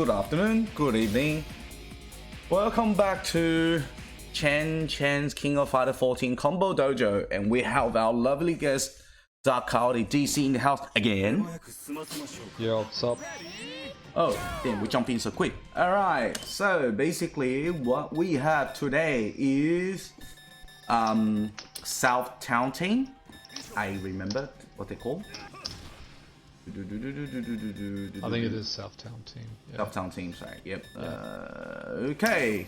good afternoon, good evening. Welcome back to Chen's King of Fighter 14 Combo Dojo, and we have our lovely guest, Dark Chaotix DC in the house again. Yeah, what's up? Oh, damn, we jump in so quick. Alright, so basically what we have today is South Town Team. I remember what they call. I think it is Southtown Team. Yeah. Southtown Team, sorry. Yep. Okay.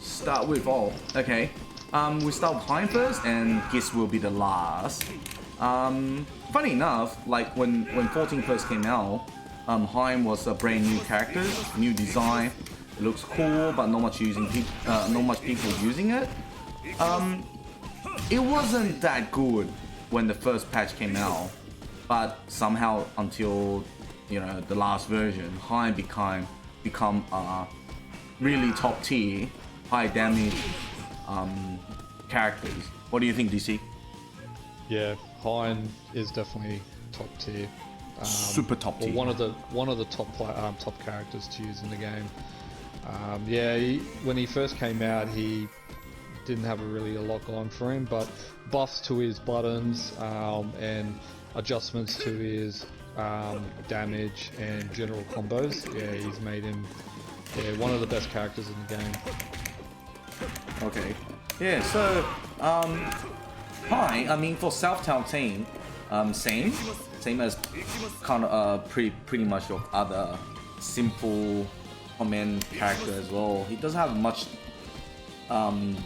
Start with all. Okay. We start with Hein first, and Geese will be the last. Funny enough, like when 14 first came out, Hein was a brand new character, new design. It looks cool, but not much people using it. It wasn't that good when the first patch came out. But somehow, until the last version, Hein become really top tier, high damage characters. What do you think, DC? Yeah, Hein is definitely top tier. Super top tier. One of the top characters to use in the game. When he first came out, he didn't have really a lot going for him, but buffs to his buttons and adjustments to his damage and general combos. Yeah, he's made him one of the best characters in the game. Okay. Yeah, so Hein, I mean for Southtown Team, same as kind of pretty much your other simple command character as well. He doesn't have much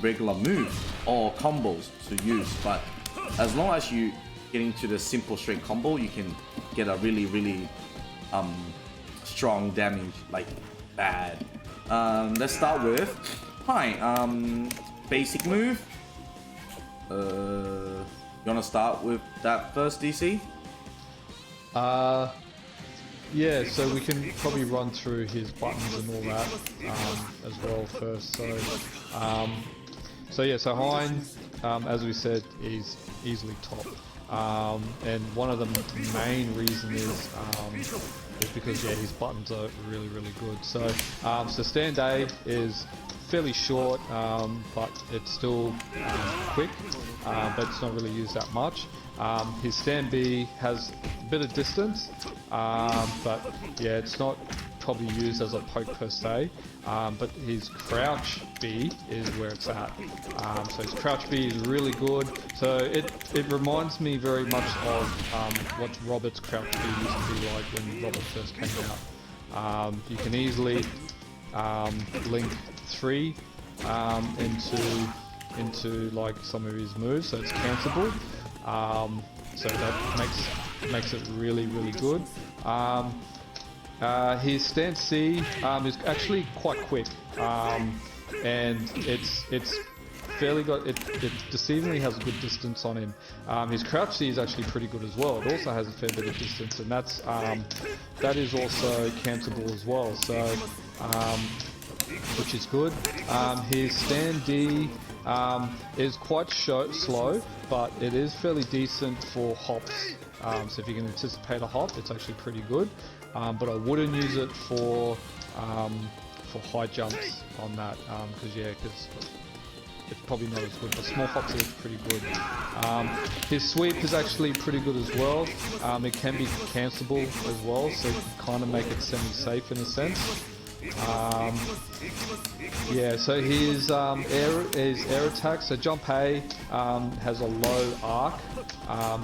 regular moves or combos to use, but as long as you get into the simple straight combo, you can get a really strong damage, like bad. Let's start with Hein. Basic move. You wanna start with that first, DC? Yeah, so we can probably run through his buttons and all that as well first. So Hein, as we said, is easily top. And one of the main reasons is because his buttons are really good. So stand A is fairly short, but it's still quick, but it's not really used that much. His stand B has a bit of distance, but yeah, it's not probably used as a poke per se, but his crouch B is where it's at. So his crouch B is really good. So it reminds me very much of what Robert's crouch B used to be like when Robert first came out. You can easily link 3 into like some of his moves, so it's cancelable. So that makes it really good. His stand C is actually quite quick, and it's fairly it deceivingly has a good distance on him. His crouch C is actually pretty good as well. It also has a fair bit of distance, and that is also cancelable as well. So which is good. His stand D is quite slow, but it is fairly decent for hops. So if you can anticipate a hop, it's actually pretty good. But I wouldn't use it for high jumps on that, because it's probably not as good. But small hops is pretty good. His sweep is actually pretty good as well. It can be cancelable as well, so you can kind of make it semi-safe in a sense. So his air attack, so jump A has a low arc,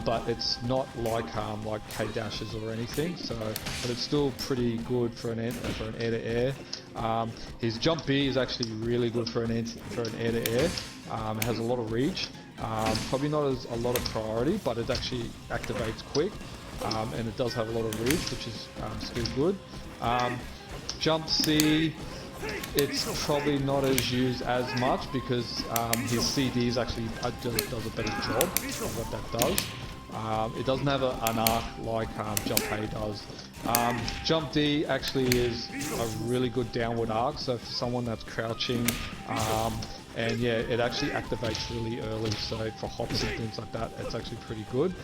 but it's not like K dashes or anything. So, but it's still pretty good for an air to air. His jump B is actually really good for an air to air. It has a lot of reach, probably not as a lot of priority, but it actually activates quick, and it does have a lot of reach, which is still good. Jump C, it's probably not as used as much because his CDs actually does a better job of what that does. It doesn't have an arc like Jump A does. Jump D actually is a really good downward arc, so for someone that's crouching, and it actually activates really early, so for hops and things like that, it's actually pretty good.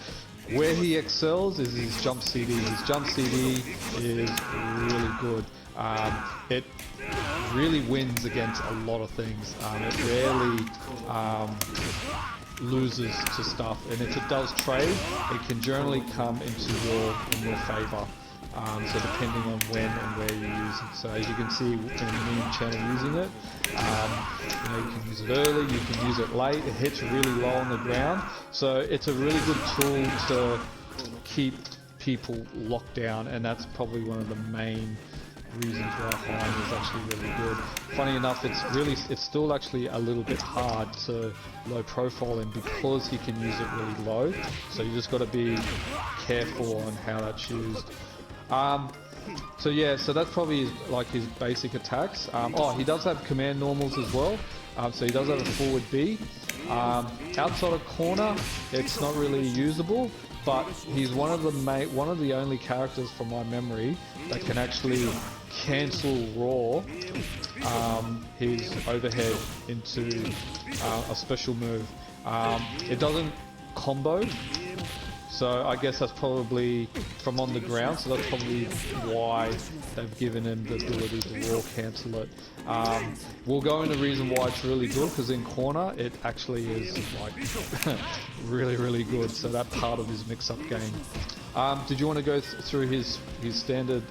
Where he excels is his jump CD. His jump CD is really good. It really wins against a lot of things. It rarely loses to stuff, and if it does trade, it can generally come in your favor. So depending on when and where you use it. So as you can see, when me and Chen are using it, you can use it early, you can use it late. It hits really low on the ground, so it's a really good tool to keep people locked down, and that's probably one of the main reasons why Hein is actually really good. Funny enough, it's still actually a little bit hard to low profile him because he can use it really low. So you just got to be careful on how that's used. So yeah, so that's probably his basic attacks. He does have command normals as well. So he does have a forward B. Outside of corner, it's not really usable, but he's one of the only characters from my memory that can actually cancel raw his overhead into a special move. It doesn't combo. So I guess that's probably from on the ground, so that's probably why they've given him the ability to raw cancel it. We'll go into the reason why it's really good, because in corner it actually is like really, really good. So that part of his mix-up game. Did you want to go through his standard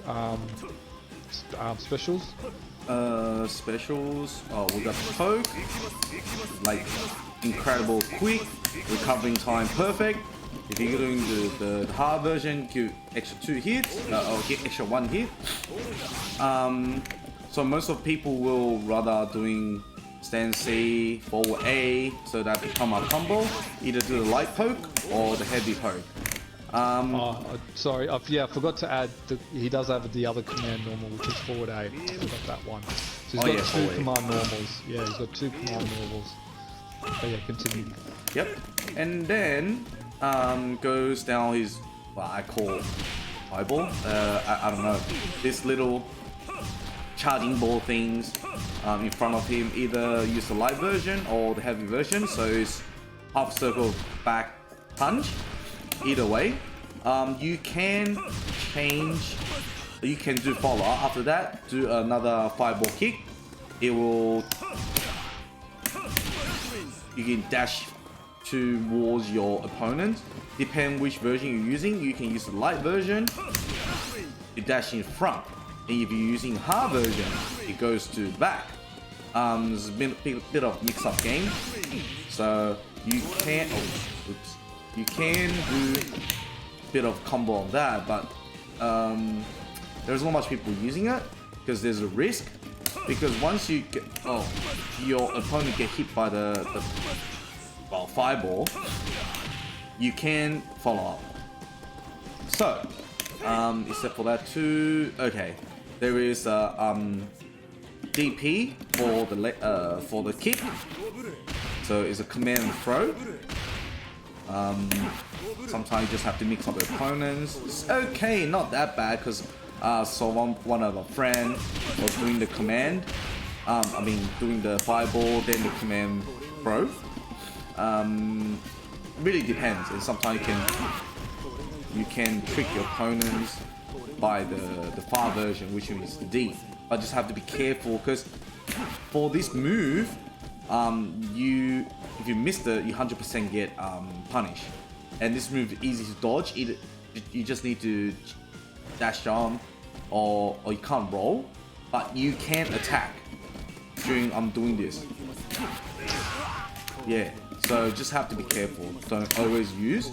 specials? Specials. Oh, we got the poke, like incredible quick, recovering time perfect. If you're doing the hard version, give extra 2 hits, or get extra 1 hit. So most of people will rather doing stand C, forward A, so that become a combo. Either do the light poke or the heavy poke. Sorry, I forgot to add that he does have the other command normal, which is forward A. I forgot that one. So he's got 2 command normals. Yeah, he's got 2 command normals. But yeah, continue. Yep. And then goes down his what I call eyeball. I don't know. This little charging ball things in front of him. Either use the light version or the heavy version. So it's half circle back punch. Either way, you can change. You can do follow up. After that, do another fireball kick. It will. You can dash towards your opponent. Depend which version you're using. You can use the light version. You dash in front. And if you're using hard version, it goes to back. There's a bit of mix-up game. So you can. You can do a bit of combo on that, but there's not much people using it because there's a risk. Because once you get, your opponent get hit by the fireball, you can follow up. So, except for that too, okay, there is DP for the kick. So it's a command and throw. Sometimes you just have to mix up your opponents. It's okay, not that bad, because so one of a friend was doing the command. Doing the fireball, then the command throw. Really depends, and sometimes you can trick your opponents by the far version, which is the D. But just have to be careful, because for this move, if you miss it, you 100% get punished. And this move is easy to dodge. You just need to dash on, or you can't roll, but you can attack during doing this. Yeah, so just have to be careful. Don't always use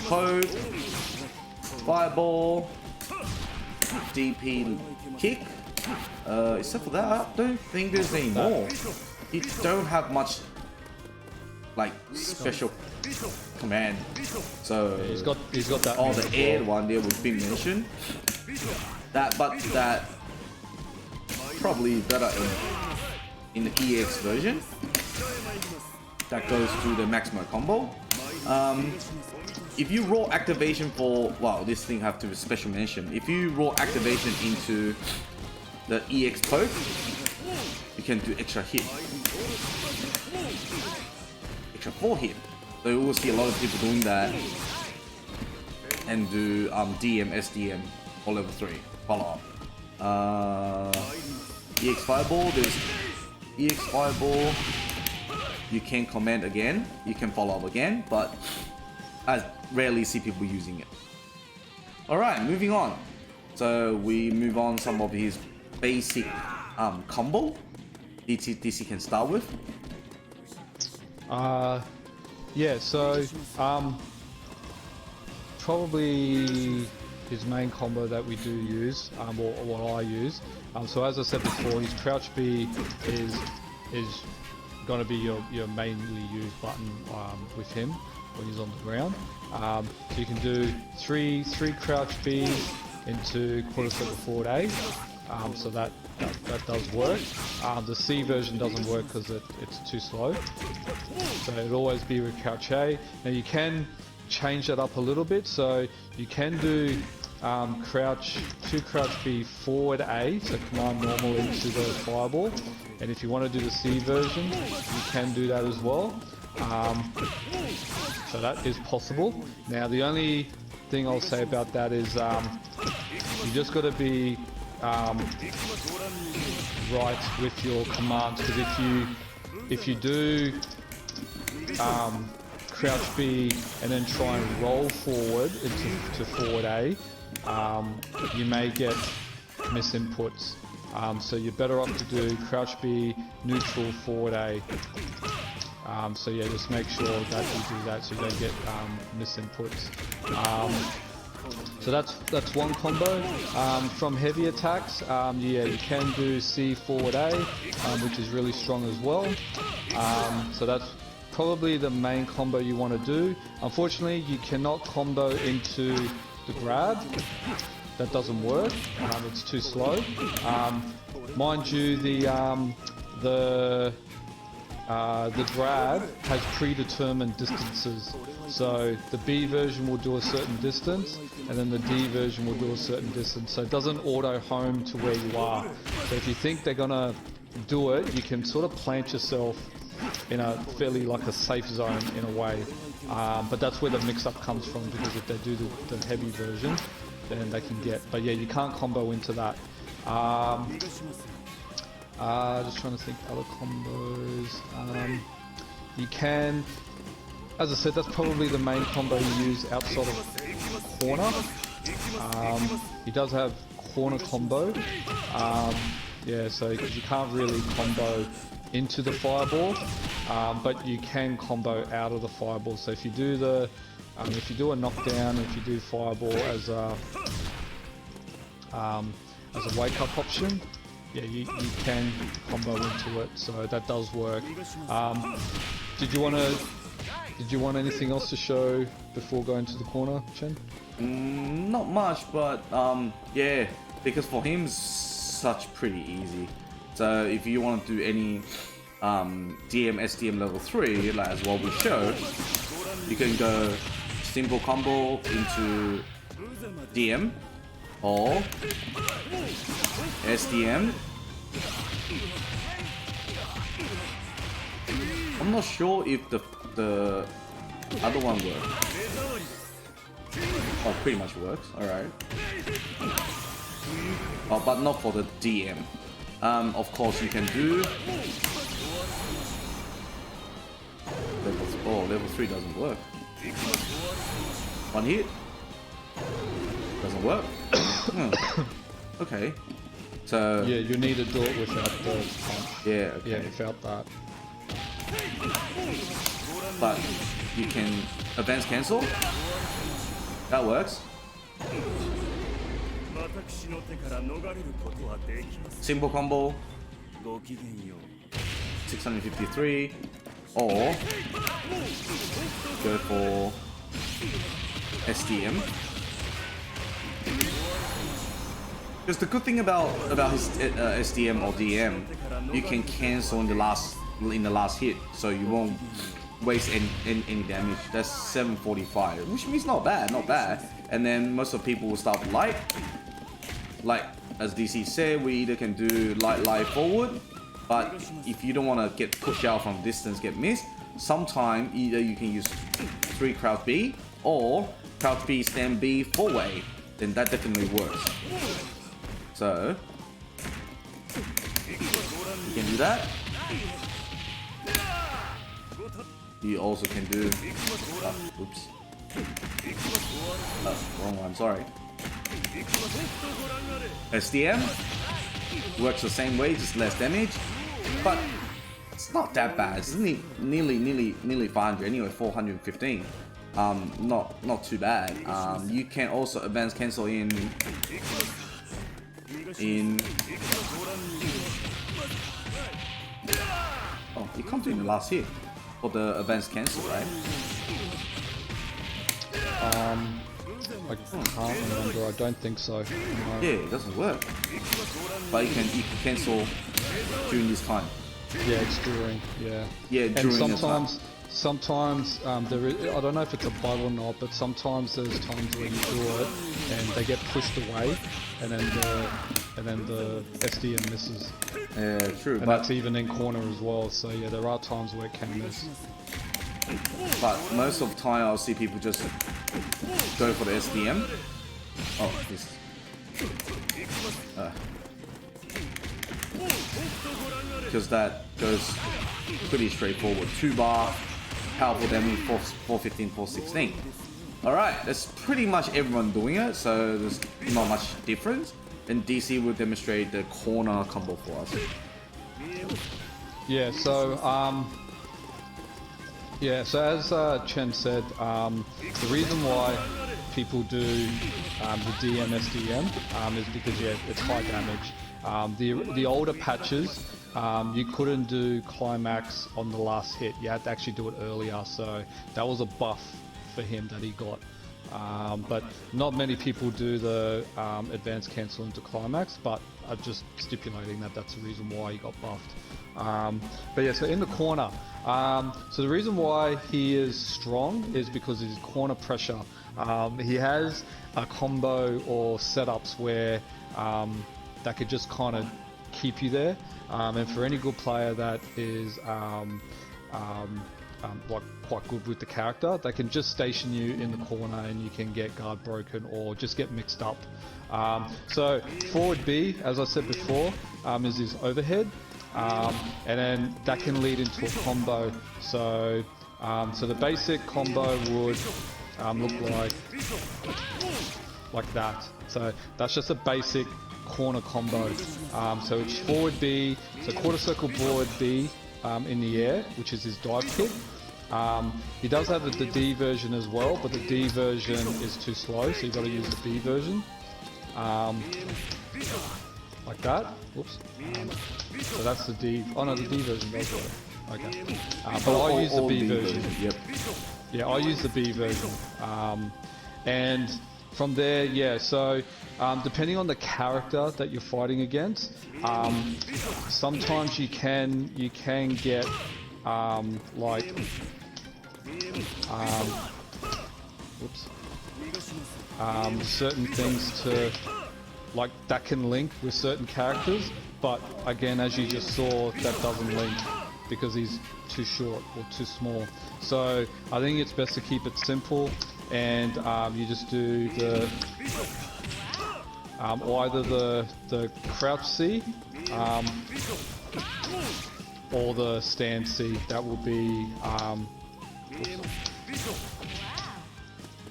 poke, fireball, DP kick. Except for that, I don't think there's any more. It don't have much like special command. So yeah, he's got that. Oh, the air one there was being mentioned. That probably better in the EX version. That goes to the Maximo Combo. If you roll activation for, wow, this thing have to be special mention. If you roll activation into the EX poke, you can do extra hit. Extra 4 hit. So you will see a lot of people doing that and do DM, SDM or level 3 follow up. EX Fireball, there's EX Fireball. You can command again, you can follow up again, but I rarely see people using it. Alright, moving on. So we move on some of his basic combo DC can start with. Yeah, so probably his main combo that we do use, or what I use. So as I said before, his crouch B is going to be your mainly used button with him when he's on the ground. So you can do three crouch Bs into quarter circle forward A. So that does work. The C version doesn't work because it's too slow. So it'll always be with crouch A. Now you can change that up a little bit. So you can do crouch B forward A, so command normal into the fireball. And if you want to do the C version, you can do that as well. So that is possible. Now the only thing I'll say about that is you just got to be right with your commands, because if you do crouch B and then try and roll forward into forward A, you may get misinputs. So you're better off to do crouch B, neutral, forward A. So yeah, just make sure that you do that so you don't get misinputs. So that's one combo. From heavy attacks, yeah, you can do C forward A, which is really strong as well. So that's probably the main combo you want to do. Unfortunately, you cannot combo into the grab. That doesn't work. It's too slow. Mind you, the grab has predetermined distances. So the B version will do a certain distance, and then the D version will do a certain distance. So it doesn't auto home to where you are. So if you think they're gonna do it, you can sort of plant yourself in a fairly like a safe zone in a way. But that's where the mix-up comes from, because if they do the heavy version, then they can get. But yeah, you can't combo into that. Just trying to think other combos. You can, as I said, that's probably the main combo you use outside of corner. He does have corner combo. Yeah, so because you can't really combo into the fireball, but you can combo out of the fireball. So if you do a knockdown, if you do fireball as a wake up option, yeah, you can combo into it. So that does work. Did you want anything else to show before going to the corner, Chen? Not much, but yeah, because for him it's such pretty easy. So if you want to do any DM, SDM level 3, like as what we showed, you can go simple combo into DM or SDM. I'm not sure if the other one works. Oh, pretty much works. Alright. Oh, but not for the DM. Of course, you can do level 3 doesn't work. One hit doesn't work. Okay. So yeah, you need to do it without the punch. Yeah. Okay. Yeah, without that. But you can advance cancel. That works. Simple combo 653, or go for SDM. Because the good thing about his SDM or DM, you can cancel in the last hit, so you won't waste any damage. That's 745, which means not bad. And then most of the people will start with light. Like as DC said, we either can do light forward, but if you don't want to get pushed out from distance, get missed, sometime either you can use 3 crouch B or crouch B stand B 4-way, then that definitely works. So you can do that. You also can do oops. Wrong one, sorry. SDM works the same way, just less damage, but it's not that bad. It's nearly 500 anyway, 415. Not too bad. You can also advance cancel in oh, it comes in the last hit for the advance cancel, right? I can't remember. I don't think so. No. Yeah, it doesn't work. But you can cancel during this time. Yeah, it's during. Yeah. Yeah, during. And sometimes there is. I don't know if it's a bug or not, but sometimes there's times where you do it and they get pushed away, and then the SDM misses. Yeah, true. And that's even in corner as well. So yeah, there are times where it can miss. But most of the time, I'll see people just go for the SDM. Oh, this. Because that goes pretty straightforward. 2-bar, powerful damage, 415, 416. Alright, that's pretty much everyone doing it, so there's not much difference. And DC will demonstrate the corner combo for us. Yeah, so as Chen said, the reason why people do the DM SDM is because it's high damage. The older patches, you couldn't do climax on the last hit. You had to actually do it earlier, so that was a buff for him that he got. But not many people do the advance cancel into climax, but I'm just stipulating that that's the reason why he got buffed. But yeah, so in the corner, so the reason why he is strong is because of his corner pressure. He has a combo or setups where that could just kind of keep you there, and for any good player that is like quite good with the character, they can just station you in the corner and you can get guard broken or just get mixed up. So forward B, as I said before, is his overhead, and then that can lead into a combo. So so the basic combo would look like that. So that's just a basic corner combo. So it's forward B, so quarter circle forward B in the air, which is his dive kick. He does have the D version as well, but the D version is too slow, so you got to use the B version. Like that. Whoops. So that's the D. Oh no, the D version does work. Okay. But I use the B version. Yep. Yeah, I use the B version. And from there, yeah, so depending on the character that you're fighting against, sometimes you can get like certain things to like that can link with certain characters, but again, as you just saw, that doesn't link because he's too short or too small. So I think it's best to keep it simple, and you just do the either the crouch C or the stand C. That will be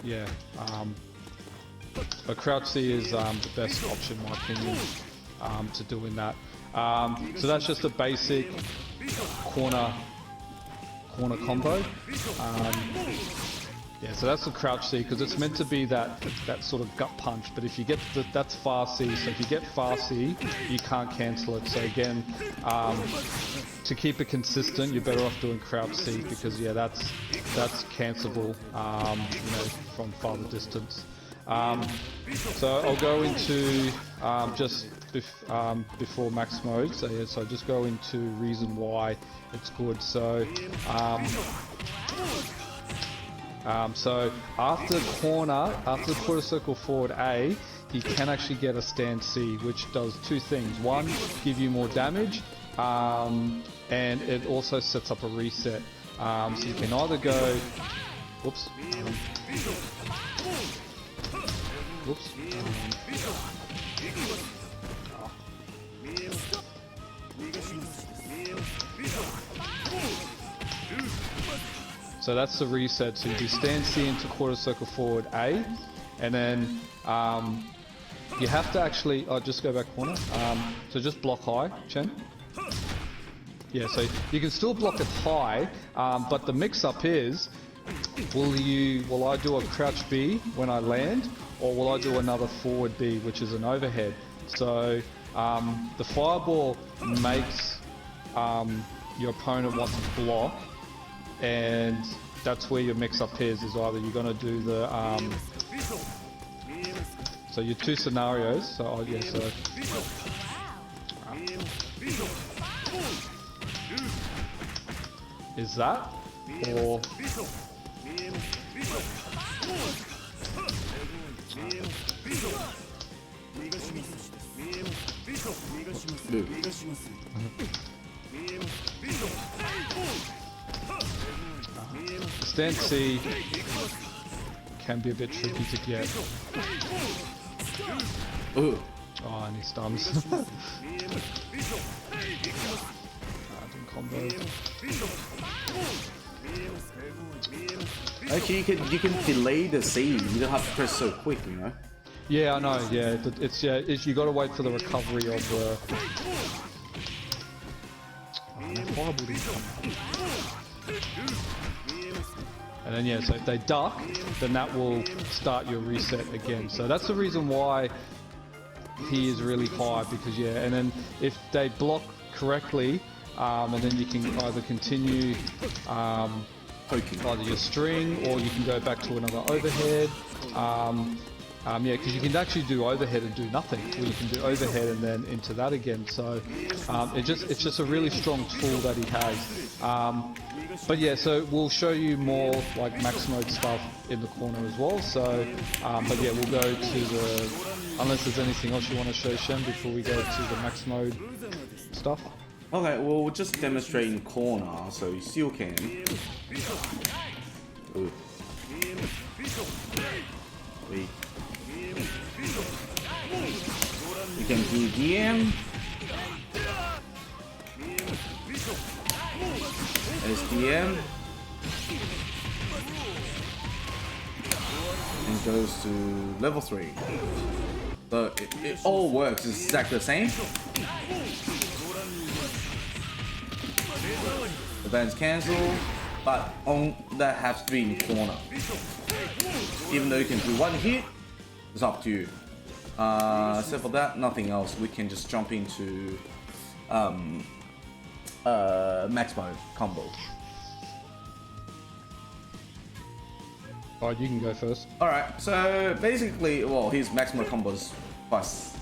yeah. But crouch C is the best option, in my opinion, to doing that. So that's just a basic corner combo. Yeah, so that's the crouch C because it's meant to be that sort of gut punch. But if you get that's far C, so if you get far C, you can't cancel it. So again, to keep it consistent, you're better off doing crouch C because yeah, that's cancelable, you know, from farther distance. So I'll go into just before max mode. So yeah, so I'll just go into reason why it's good. So so after the quarter circle forward A, he can actually get a stand C, which does two things. One, give you more damage, and it also sets up a reset. So you can either go, whoops, whoops. So that's the reset. So you do stand C into quarter circle forward A, and then you have to actually, just go back corner. So just block high, Chen. Yeah, so you can still block it high, but the mix-up is, will I do a crouch B when I land, or will I do another forward B, which is an overhead? So the fireball makes your opponent want to block, and that's where your mix-up is either you're gonna do the so your two scenarios. So yeah, so is that, or stand C can be a bit tricky to get. Ooh. Oh, and he stuns. Combo. Actually, you can delay the save. You don't have to press so quick, you know. Yeah, I know. Yeah, it's you got to wait for the recovery of the. And then yeah, so if they duck, then that will start your reset again. So that's the reason why he is really high, because yeah, and then if they block correctly, and then you can either continue Poking. either your string, or you can go back to another overhead. Yeah, because you can actually do overhead and do nothing, or you can do overhead and then into that again. So it's just a really strong tool that he has. But yeah, so we'll show you more like max mode stuff in the corner as well. So, but yeah, we'll go to the, unless there's anything else you want to show Shen before we go to the max mode stuff. Okay, well, we'll just demonstrate in corner, so you still can. Ooh. Wait. You can do DM. SDM. And goes to level 3. So it all works, it's exactly the same. The band's cancelled, but that has to be in corner. Even though you can do one hit, it's up to you. Except for that, nothing else. We can just jump into Maximo Combo. Alright, you can go first. Alright, so basically, well, his Maximo Combo is plus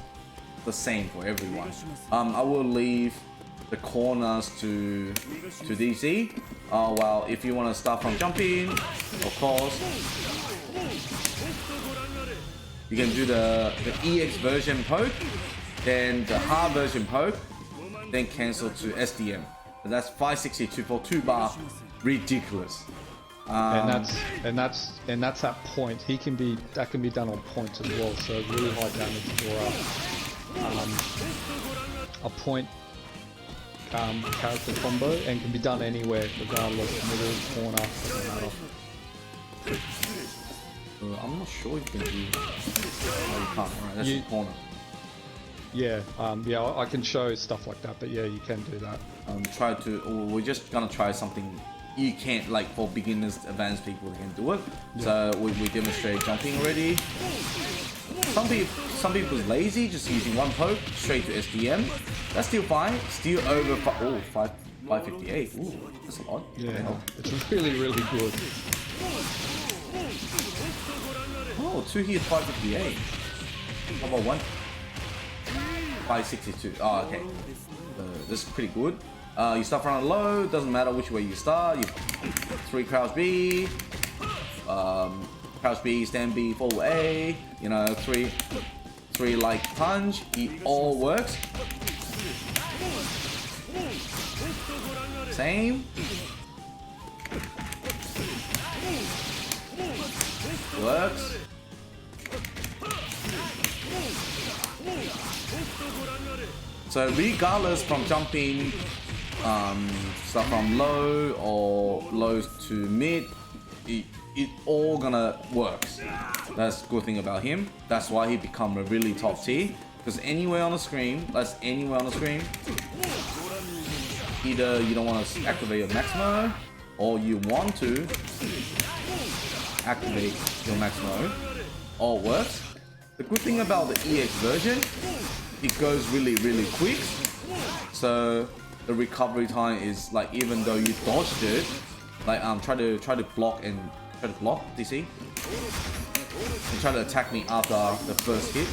the same for everyone. I will leave the corners to DC. Well, if you want to start from jumping, of course, you can do the EX version poke, then the hard version poke, then cancel to SDM. And that's 562 for 2 bar, ridiculous. And that's at point. That can be done on points as well. So really high damage for a point character combo, and can be done anywhere, regardless, middle, corner, doesn't matter. I'm not sure you can do. Oh, you can't. Right, that's the corner. Yeah, yeah, I can show stuff like that, but yeah, you can do that. We're just gonna try something you can't, like, for beginners, advanced people can do it. Yeah. So we demonstrate jumping already. Some people's lazy, just using one poke straight to SDM. That's still fine. Still over 558. Ooh, that's a lot. Yeah, it's really, really good. Oh, 2 hits 558. How about 1? 562. Oh, okay. This is pretty good. You start from low, doesn't matter which way you start. You 3 crouch B, crouch B, stand B, forward A. You know, 3 like punch. It all works. Same. Works. So regardless from jumping stuff from low or low to mid, it all gonna works. That's the good thing about him. That's why he become a really top tier. Because anywhere on the screen, either you don't want to activate your Maximo, or you want to activate your Maximo, all works. The good thing about the EX version, it goes really quick. So the recovery time is like, even though you dodged it, like try to block DC, and try to attack me after the first hit.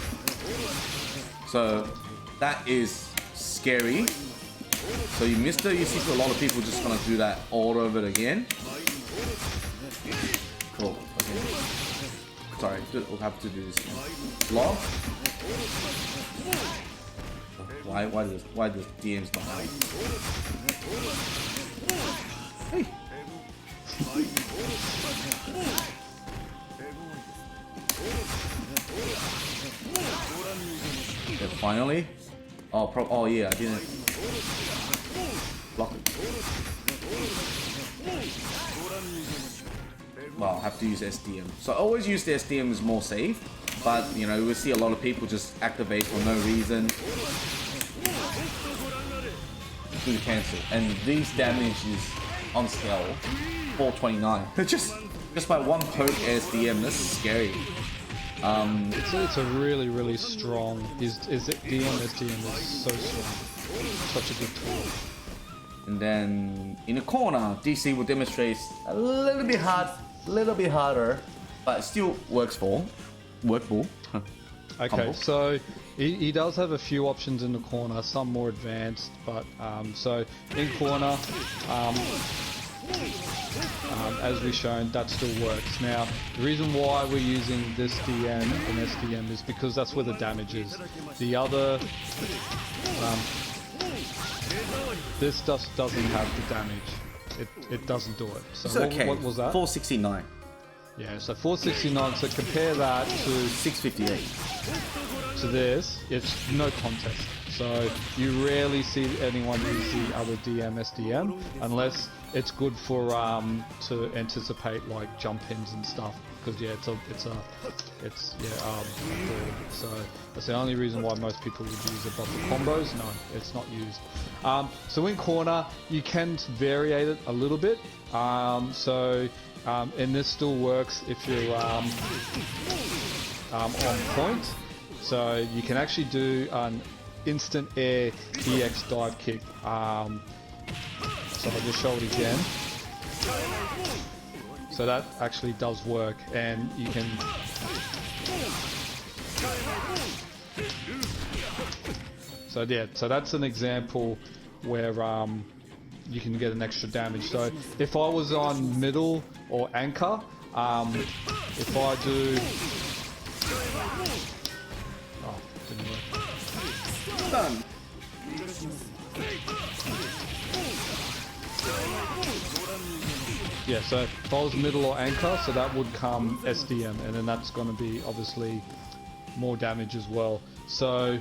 So that is scary. So you missed it. You see a lot of people just gonna do that all over again. Cool. Okay. Sorry, we'll have to do this. Block. Why does DM's not hide? Hey. Okay, finally. Oh yeah, I didn't block it. Well, I have to use SDM. So I always use the SDM is more safe, but you know, we see a lot of people just activate for no reason. Do the cancel, and these damage is on scale 429. just by one poke SDM. This is scary. It's a really strong. SDM is so strong. Such a good tool. And then in the corner, DC will demonstrate a little bit harder, but it still workable. Okay, so he does have a few options in the corner, some more advanced, but so in corner, as we've shown, that still works. Now, the reason why we're using this DM and SDM is because that's where the damage is. The other, this just doesn't have the damage. It doesn't do it. So it's okay. What was that? 469. Yeah, so 469, so compare that to 658. to this, it's no contest. So you rarely see anyone use the other DM SDM unless it's good for to anticipate like jump ins and stuff. Because yeah, so that's the only reason why most people would use it. But the combos, no, it's not used. So in corner, you can variate it a little bit. And this still works if you're on point. So you can actually do an instant air EX dive kick. So I'll just show it again. So that actually does work, and you can. So yeah, so that's an example where you can get an extra damage. So if I was on middle or anchor, if I do, oh, didn't work. Done. Yeah, so if I was middle or anchor, so that would come SDM, and then that's going to be obviously more damage as well. So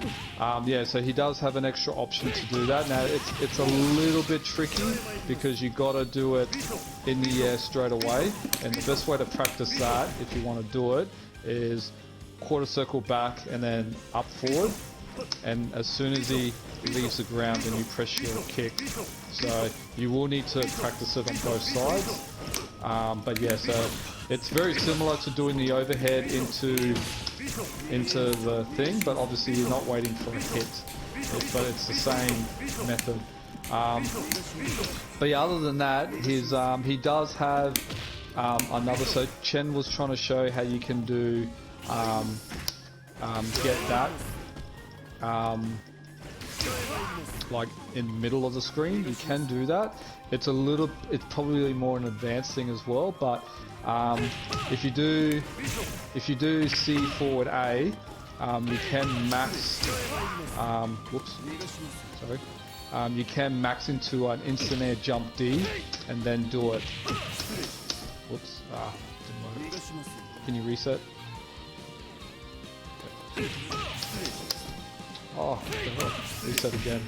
yeah, so he does have an extra option to do that. Now it's a little bit tricky because you got to do it in the air straight away, and the best way to practice that, if you want to do it, is quarter circle back and then up forward, and as soon as he leaves the ground, then you press your kick. So you will need to practice it on both sides. But yeah, so it's very similar to doing the overhead into the thing, but obviously you're not waiting for a hit. But it's the same method. But yeah, other than that, he does have another. So Chen was trying to show how you can do get that. Like in the middle of the screen, you can do that. It's probably more an advanced thing as well, but if you do C forward A, you can max, whoops, sorry, you can max into an instant air jump D and then do it. Whoops, didn't work. Can you reset? Oh, reset again.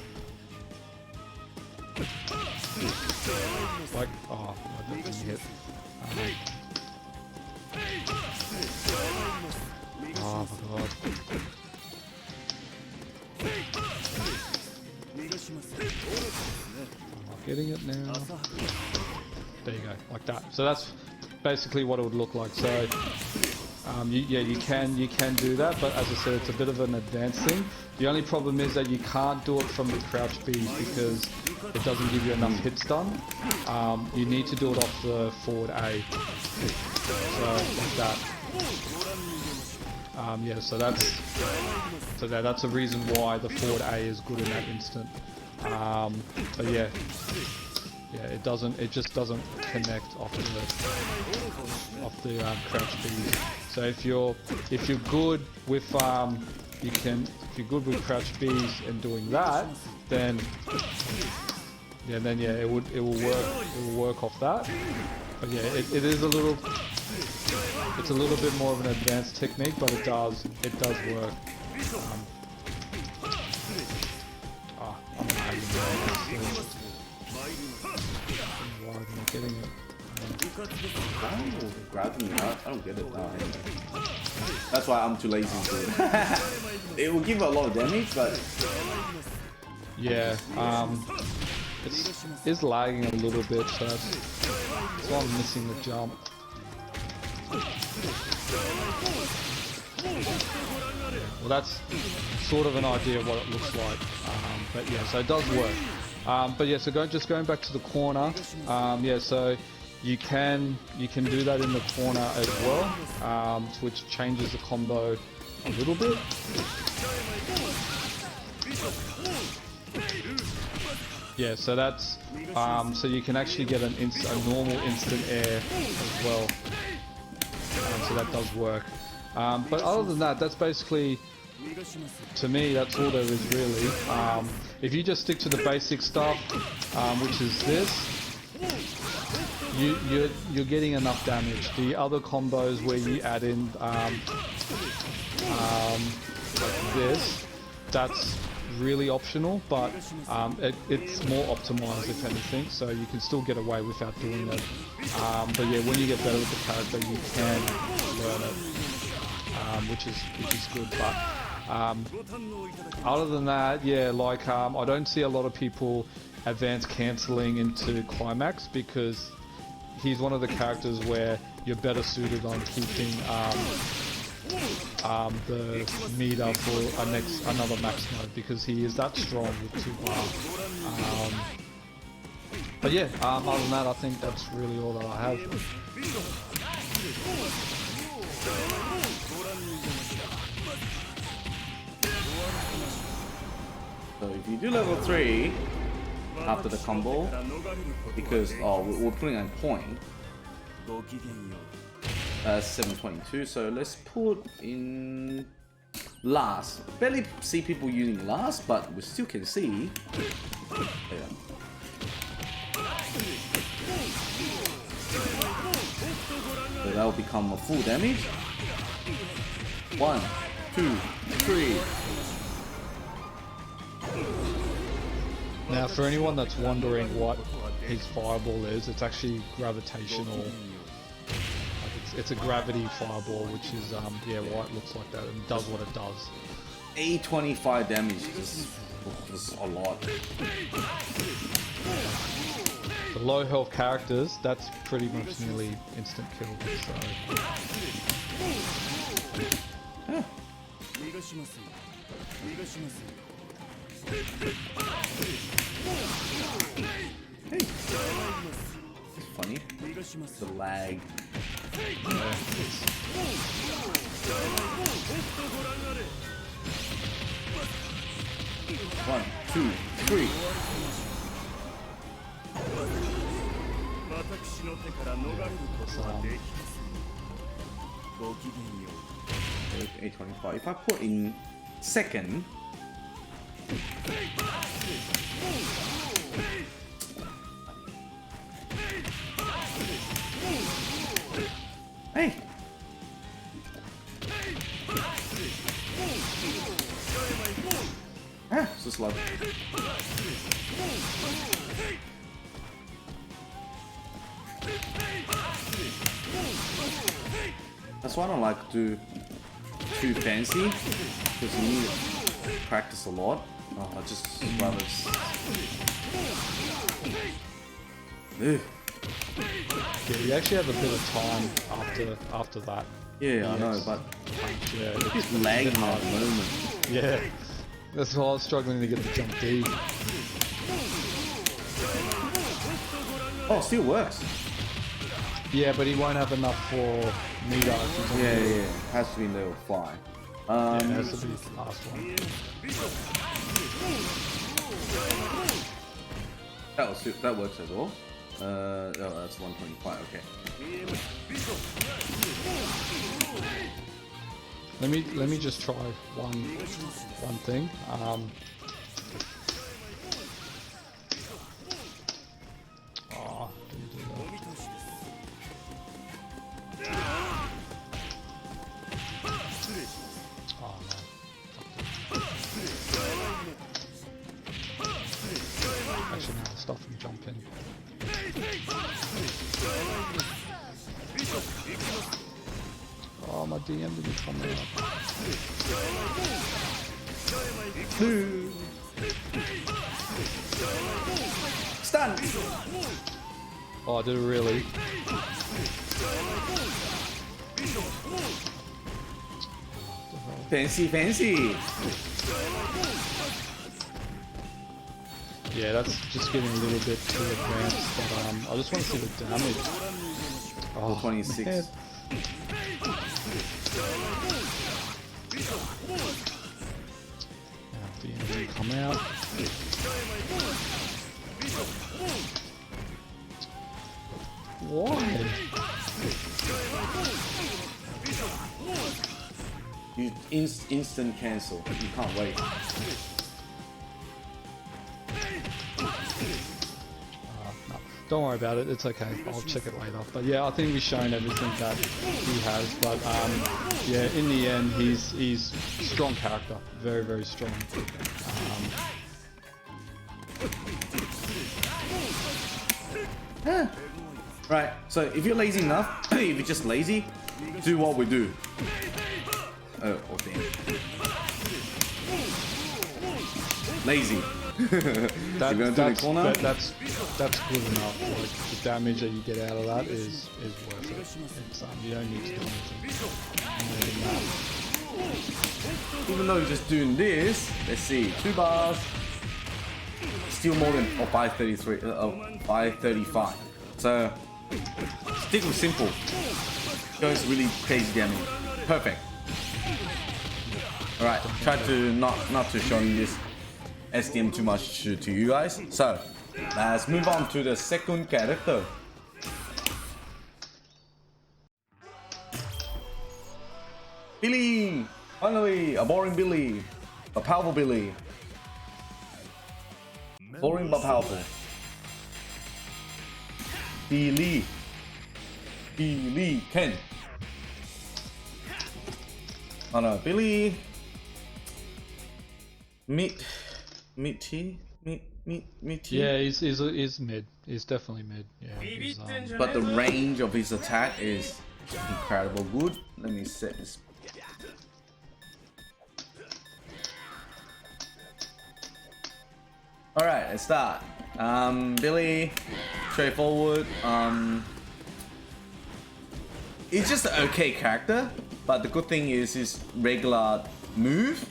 Like, oh, that didn't hit. Oh my god. I'm not getting it now. There you go, like that. So that's basically what it would look like. So you can do that, but as I said, it's a bit of an advanced thing. The only problem is that you can't do it from the crouch Bs because it doesn't give you enough hit stun. You need to do it off the forward A. So like that. Yeah, so that's a reason why the forward A is good in that instant. But yeah, it just doesn't connect off the crouch B. So if you're good with if you're good with crouch Bs and doing that, then it will work off that. But yeah, it is a little. It's a little bit more of an advanced technique, but it does work. I'm why am I getting it? Grabbing it, I don't get it. That's why I'm too lazy to do it. It will give a lot of damage, but yeah, it's lagging a little bit, so that's why I'm missing the jump. Well, that's sort of an idea of what it looks like, but yeah, so it does work. But yeah, so going back to the corner, yeah, so you can do that in the corner as well, which changes the combo a little bit. Yeah, so that's so you can actually get a normal instant air as well. So that does work. But other than that, that's basically, to me, that's all there is really. If you just stick to the basic stuff, which is this, you're getting enough damage. The other combos where you add in like this, that's really optional, but it's more optimized if anything, so you can still get away without doing it. But yeah, when you get better with the character, you can learn it, which is good. But other than that, yeah, like I don't see a lot of people advance cancelling into climax because he's one of the characters where you're better suited on keeping the meter for another max mode because he is that strong with 2 bar. But yeah, other than that, I think that's really all that I have. So if you do level 3 after the combo, because we're putting on point, 722, so let's put in last. Barely see people using last, but we still can see. Yeah. So that will become a full damage. 1, 2, 3. Now, for anyone that's wondering what his fireball is, it's actually gravitational. It's a gravity fireball, which is yeah, why it looks like that and does what it does. 825 damage. This is a lot. The low health characters, that's pretty much nearly instant kill. So. Yeah. Hey. It's funny. The lag. Yeah, 1, 2, 3. Um, 825. If I put in second, That's why I don't like to do too fancy, because you need to practice a lot. Oh, I just rather. Ugh. Yeah, you actually have a bit of time after that. Yeah, I know, but Yeah, it's lagging at the moment. yeah. That's why I was struggling to get the jump D. Oh, still works. Yeah, but he won't have enough for meter. Yeah. Has to be level 5. Yeah, it has to be the last one. That works as well. Oh, that's 125. Okay. Let me just try one thing. Oh, didn't do that. Oh no. Actually, no, stop him jumping. Oh, my DM didn't come out. Stun! Oh, did it really? Fancy! Yeah, that's just getting a little bit too advanced, but I just want to see the damage. Oh, 26. Man. The enemy come out. Why? You instant cancel. You can't wait. No, don't worry about it. It's okay. I'll check it later. But yeah, I think we've shown everything that he has. But yeah, in the end, he's strong character. Very, very strong. Right. So if you're lazy enough, if you're just lazy, do what we do. Oh damn. Lazy. That's good enough. Like the damage that you get out of that is worth it. It's, you don't need to do anything. Even though you're just doing this, let's see, 2 bars, still more than 533, 535. So stick with simple. Goes really crazy damage. Perfect. Alright, try to not to showing this SDM too much to you guys. So let's move on to the second character. Billy! Finally, a boring Billy. A powerful Billy. Boring but powerful. Billy Ken. Oh no, Billy. Meat. Yeah, he's mid. He's definitely mid. Yeah. He's, But the range of his attack is incredible good. Let me set this. Alright, let's start. Billy, straightforward. He's just an okay character, but the good thing is his regular move.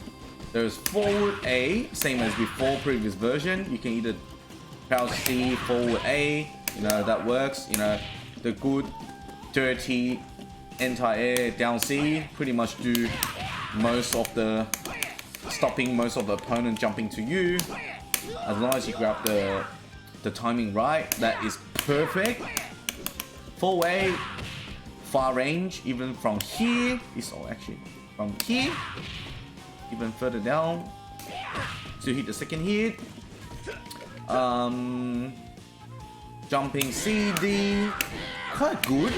There's forward A, same as before previous version. You can either crouch C, forward A, you know, that works. You know, the good, dirty, anti-air down C, pretty much do most of the, stopping most of the opponent jumping to you. As long as you grab the timing right, that is perfect. Forward A, far range, even from here, is actually from here. Even further down to hit the second hit. Jumping C, D, quite good,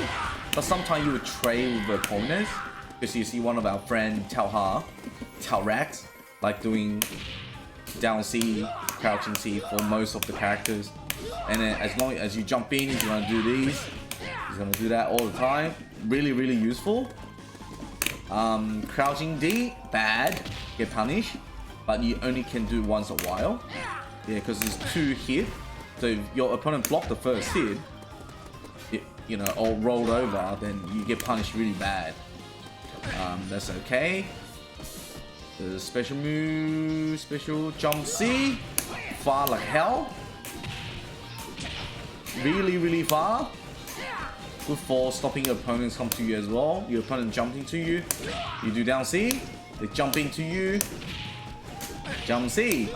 but sometimes you would trade with the opponents because you see one of our friend Taorex like doing down C, crouching C for most of the characters. And then as long as you jump in, he's gonna do these. He's gonna do that all the time. Really, really useful. Crouching D, bad, get punished, but you only can do once a while. Yeah, because it's 2 hit. So if your opponent blocked the first hit, you know, or rolled over, then you get punished really bad. That's okay. The special move, special jump C, far like hell. Really, really far. Good for stopping your opponents come to you as well. Your opponent jumped into you, you do down C, they jump into you, jump C.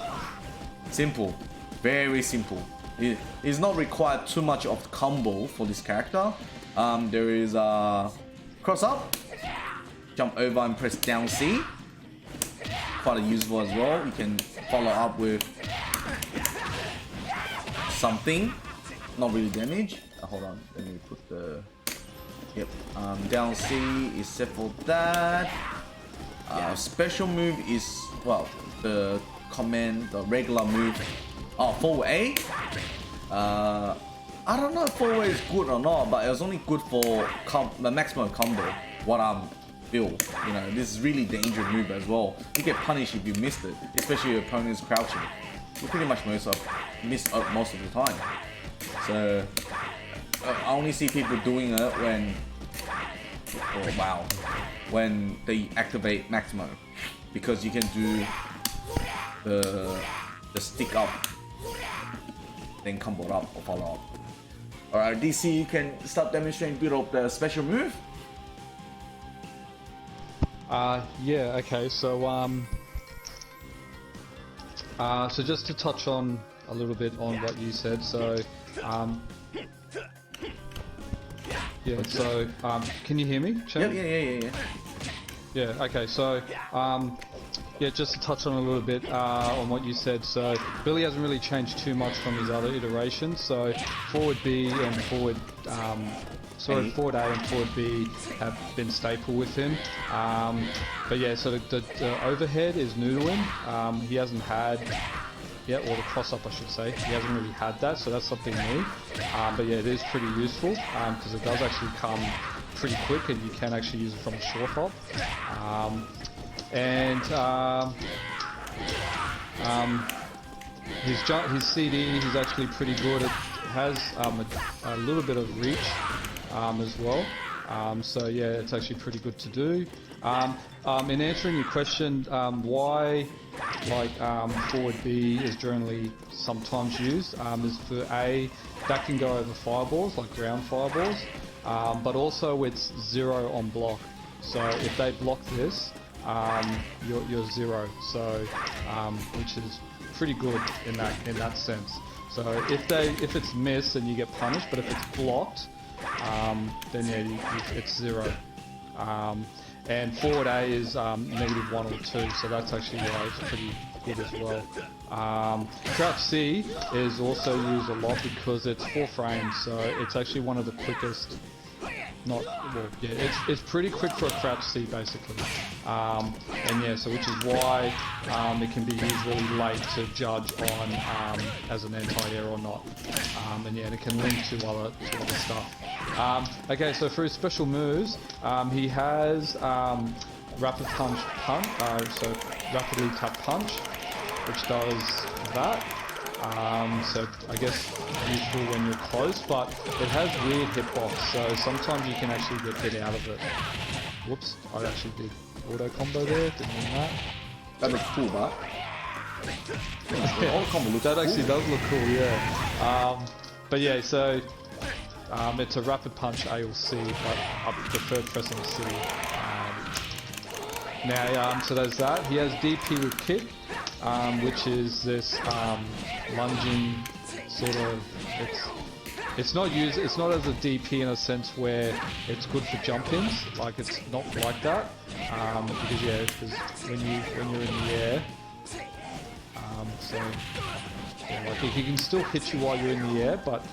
Simple, very simple. It is not required too much of the combo for this character. There is a cross up, jump over and press down C. Quite useful as well. You can follow up with something, not really damage. Hold on, let me put the down C is set for that. Special move is, well, the command, the regular move. Oh, forward A. I don't know if forward A is good or not, but it was only good for the Maximo Combo. What I'm built, you know, this is really dangerous move as well. You get punished if you missed it, especially your opponent's crouching. You pretty much miss most of the time. So I only see people doing it when, oh wow, when they activate Maximo, because you can do the stick up, then combo up or follow up. Alright, DC, you can start demonstrating build up the special move. Yeah, okay, so so just to touch on a little bit on what you said, so yeah, so can you hear me, Chen? Yeah, okay, so yeah, just to touch on a little bit on what you said, so Billy hasn't really changed too much from his other iterations, so forward B and forward forward A and forward B have been staple with him. But yeah, so the overhead is new to him. He hasn't had, yeah, or the cross up I should say. He hasn't really had that, so that's something new. But yeah, it is pretty useful because it does actually come pretty quick and you can actually use it from a short hop. His CD is actually pretty good. It has a little bit of reach as well. So yeah, it's actually pretty good to do. In answering your question, why forward B is generally sometimes used is for A, that can go over fireballs, like ground fireballs, but also it's 0 on block. So if they block this, you're 0. So which is pretty good in that sense. So if it's missed, then you get punished, but if it's blocked, then yeah, it's 0. And forward A is -1 or 2, so that's actually it's pretty good as well. Crouch C is also used a lot because it's 4 frames, so it's actually one of the quickest. It's pretty quick for a crouch C basically, and yeah, so which is why it can be used really late to judge on as an anti-air or not, and yeah, and it can link to other stuff. Okay, so for his special moves, he has rapid punch, so rapidly tap punch, which does that. So I guess useful when you're close, but it has weird hitbox, so sometimes you can actually get hit out of it. Whoops, I actually did auto combo there, didn't mean that. That looks cool, but that actually does look cool, yeah. But yeah, so it's a rapid punch A or C, but I prefer pressing C. So there's that. He has DP with kick, which is this lunging sort of. It's not as a DP in a sense where it's good for jump-ins. Like it's not like that, because when you're in the air, so yeah, like he can still hit you while you're in the air, but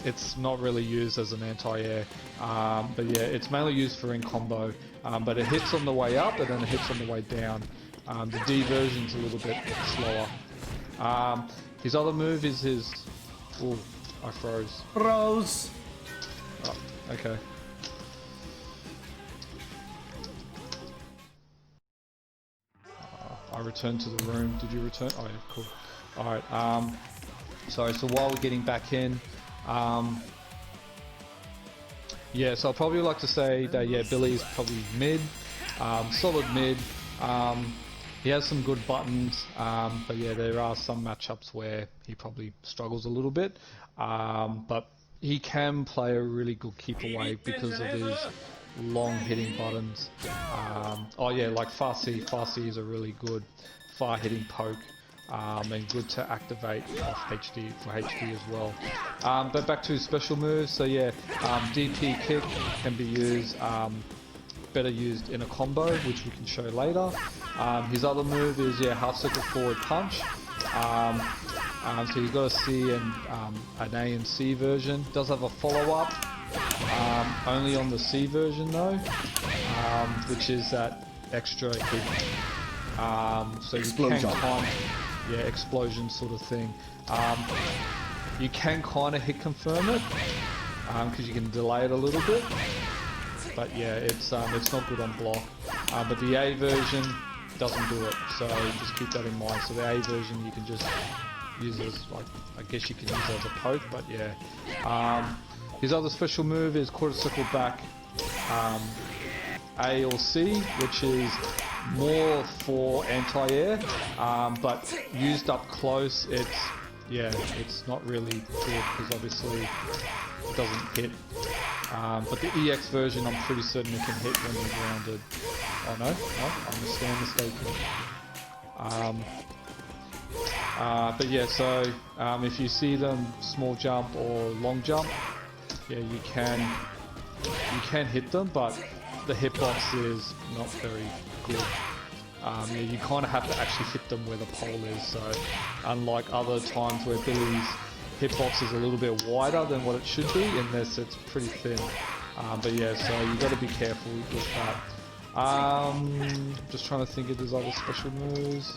it's not really used as an anti-air. But yeah, it's mainly used for in combo. But it hits on the way up and then it hits on the way down. The D version's a little bit slower. His other move is his... Oh, I froze. Froze. Oh, okay. I returned to the room. Did you return? Oh yeah, cool. Alright, so while we're getting back in, yeah, so I'd probably like to say that, yeah, Billy is probably mid, solid mid. He has some good buttons, but yeah, there are some matchups where he probably struggles a little bit, but he can play a really good keep away because of his long hitting buttons. Oh yeah, like far C is a really good far hitting poke, and good to activate off HD for HD as well. But back to his special moves, so yeah, DP kick can be used, better used in a combo, which we can show later. His other move is, yeah, half circle forward punch. So he's got a C and an A and C version. Does have a follow up, only on the C version though, which is that extra hit. So explosion. You can yeah, explosion sort of thing. You can kind of hit confirm it because you can delay it a little bit. But yeah, it's not good on block. But the A version doesn't do it, so just keep that in mind. So the A version you can just use as, like, I guess you can use it as a poke, but yeah. His other special move is quarter circle back A or C, which is more for anti-air, but used up close, it's not really good because obviously it doesn't hit. But the EX version, I'm pretty certain it can hit when you're grounded. Oh no, I stand mistaken. But yeah, so if you see them small jump or long jump, yeah, you can hit them, but the hitbox is not very good. Yeah, you kind of have to actually hit them where the pole is. So unlike other times where Billy's hitbox is a little bit wider than what it should be, in this it's pretty thin. But yeah, so you got to be careful with that. Just trying to think if there's other special moves.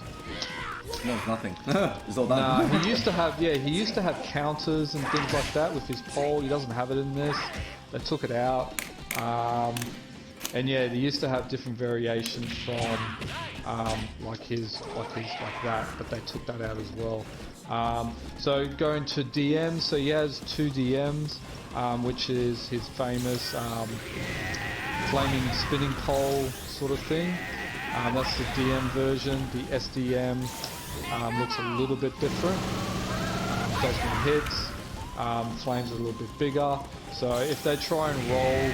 No, nothing. It's all done. He used to have counters and things like that with his pole. He doesn't have it in this. They took it out. And yeah, they used to have different variations from like that, but they took that out as well. So going to DMs, so he has 2 DMs, which is his famous flaming spinning pole sort of thing. That's the DM version. The SDM looks a little bit different. Does more hits. Flames are a little bit bigger. So if they try and roll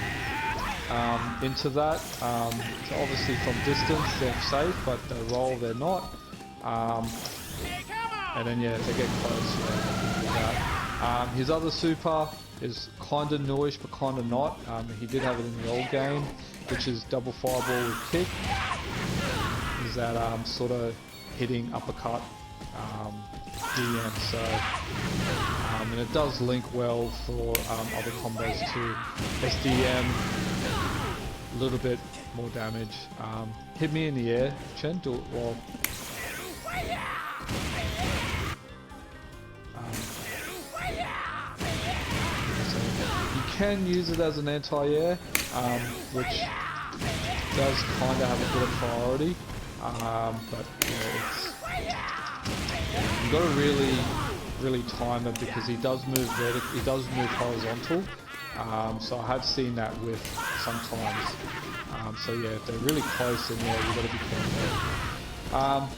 into that, so obviously from distance they're safe, but they roll, they're not. And then yeah, if they get close, yeah, do that. His other super is kinda newish, but kinda not. He did have it in the old game, which is double fireball with kick. Is that sort of hitting uppercut DM, so and it does link well for other combos too. SDM, a little bit more damage. Hit me in the air, Chen, do it well. You can use it as an anti-air, which does kind of have a bit of priority, but you got to really time it because he does move vertical, he does move horizontal. So I have seen that with sometimes. So yeah, if they're really close, then yeah, you got to be careful.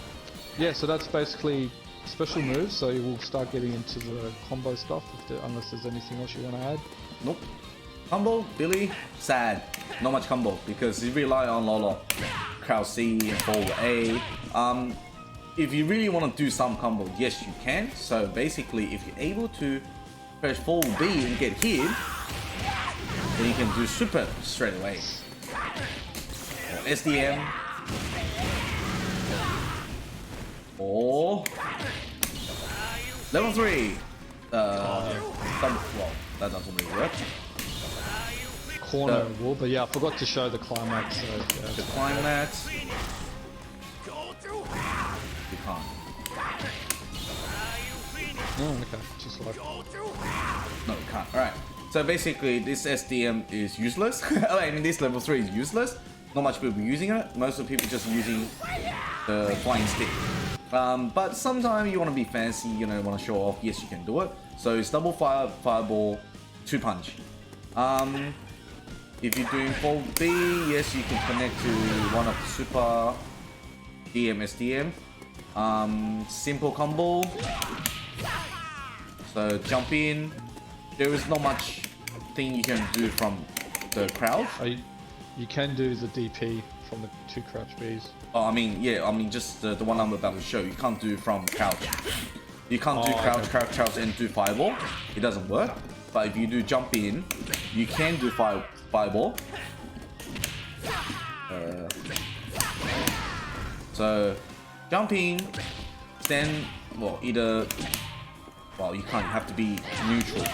Yeah, so that's basically special moves. So we'll start getting into the combo stuff, unless there's anything else you want to add. Nope. Combo, Billy, sad. Not much combo because you rely on Lolo, Crowd C, and forward A. If you really want to do some combo, yes you can. So basically, if you're able to press forward B and get hit, then you can do super straight away. Or SDM. Or level 3. Well, that doesn't really work. Corner wall, but yeah, I forgot to show the climax. So, yeah. The climax. You can't. Oh, okay. Just like... No, you can't. Alright. So basically, this SDM is useless. I mean, this level 3 is useless. Not much people using it. Most of the people just using the flying stick. But sometimes you want to be fancy, you know, want to show off. Yes, you can do it. So it's double fire, fireball, 2 punch. If you're doing full B, yes, you can connect to one of the super DM, SDM. Simple combo. So jump in. There is not much thing you can do from the crouch. You can do the DP from the 2 crouch Bs. Oh, I mean, yeah, I mean just the one I'm about to show. You can't do from crouch. You can't do crouch, okay. Crouch, and do fireball. It doesn't work. But if you do jump in, you can do fireball. So jumping, stand, well, either, well, you can't. You have to be neutral.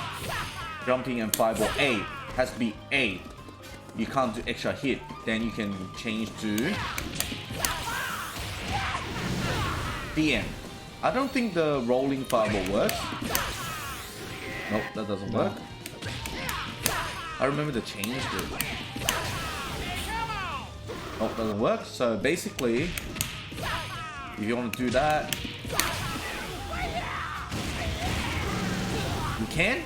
Jumping and fireball A has to be A. You can't do extra hit. Then you can change to DM. I don't think the rolling fireball works. Nope, that doesn't work. I remember to change it. Nope, doesn't work. So basically, if you want to do that, you can.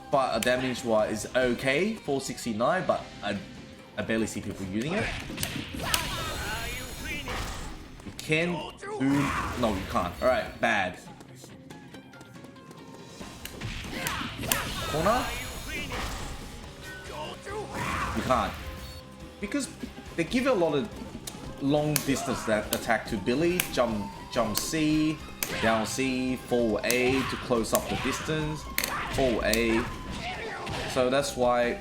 But damage wise is okay, 469, but I barely see people using it. You can do, no you can't. Alright, bad. Corner? You can't. Because they give a lot of long distance that attack to Billy, jump C, down C, forward A to close up the distance, forward A. So that's why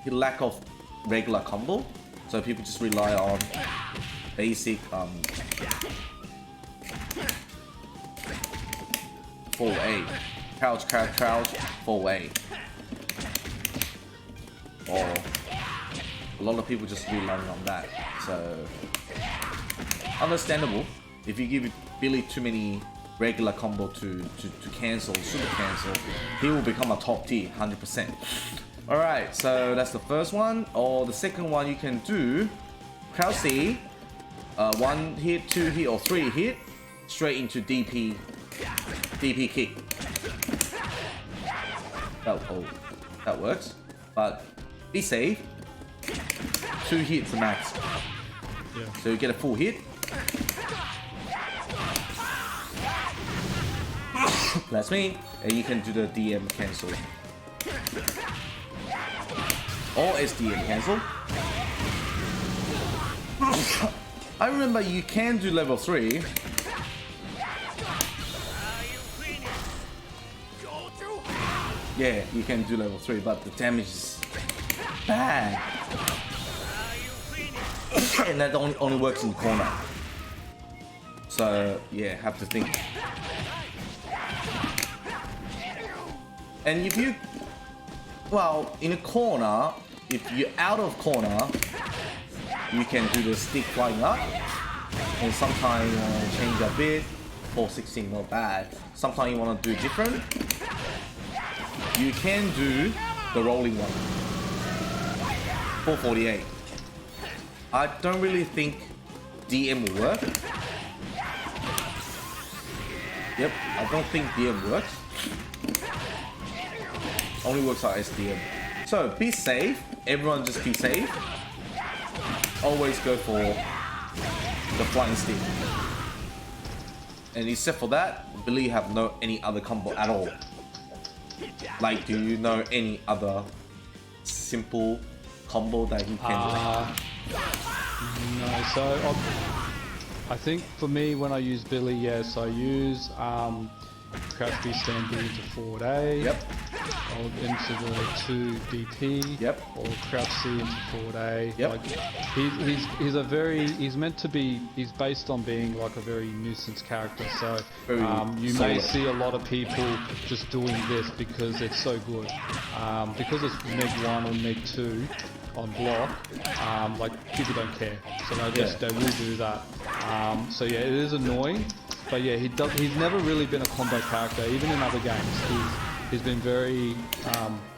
he lack of regular combo. So people just rely on basic forward A, crouch, crouch, crouch, forward A. Or a lot of people just relying on that. So understandable. If you give Billy too many regular combo to cancel, super cancel, he will become a top tier 100%. Alright, so that's the first one. Or the second one you can do crouch C, 1 hit, 2 hit, or 3 hit, straight into DP kick. That works. But be safe. 2 hits max. Yeah. So you get a full hit. That's me. And you can do the DM cancel. Or SDM cancel. I remember you can do level 3. Yeah, you can do level 3, but the damage is bad. And that only works in the corner. So yeah, have to think. And if you, well, in a corner, if you're out of corner, you can do the stick flying up. And sometimes you want to change a bit. 416, not bad. Sometimes you want to do different. You can do the rolling one. 448. I don't really think DM will work. Yep, I don't think DM works. Only works out SDM. So be safe. Everyone just be safe. Always go for the flying stick. And except for that, I believe you have no any other combo at all. Like, do you know any other simple combo that you can do? No, so I think for me when I use Billy, yes, I use crouch B stand B into forward A. Yep. Or into the 2 DP. Yep. Or crouch C into forward A. Yep. Like, he's meant to be, he's based on being like a very nuisance character. So you may see a lot of people just doing this because it's so good. Because it's Meg 1 or Meg 2 on block, like people don't care. So they will do that. So yeah, it is annoying. but yeah, he's never really been a combo character, even in other games. He's been very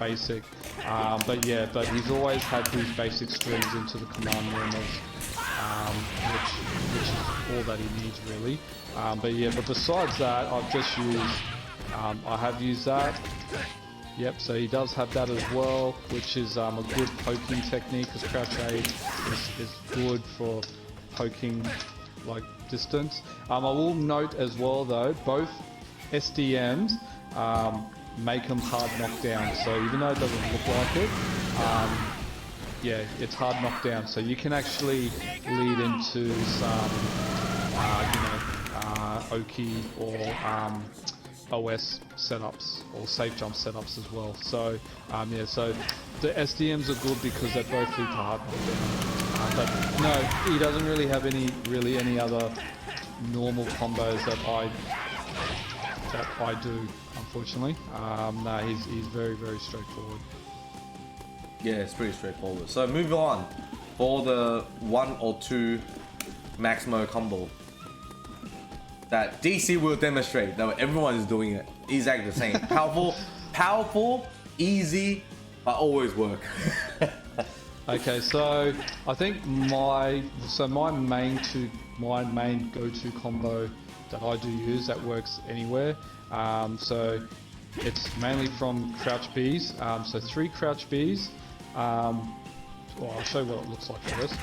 basic, but he's always had these basic strings into the command normals, which is all that he needs really. But besides that, I've just used, I have used that. Yep, so he does have that as well, which is a good poking technique, because Crouch A is good for poking like distance. I will note as well though, both SDMs make them hard knockdown, so even though it doesn't look like it, yeah, it's hard knockdown, so you can actually lead into some, Oki or OS setups or safe jump setups as well. So yeah, so the SDMs are good because they both lead to hard knockdown. But no, he doesn't really have any other normal combos that I do, unfortunately. No, he's very straightforward. Yeah, it's pretty straightforward. So moving on for the 1 or 2 Maximo Combo that DC will demonstrate that everyone is doing it exactly the same. Powerful, easy, but always work. Okay, so I think my main go-to combo that I do use that works anywhere. So it's mainly from crouch Bs. So 3 crouch Bs. Well, I'll show you what it looks like first.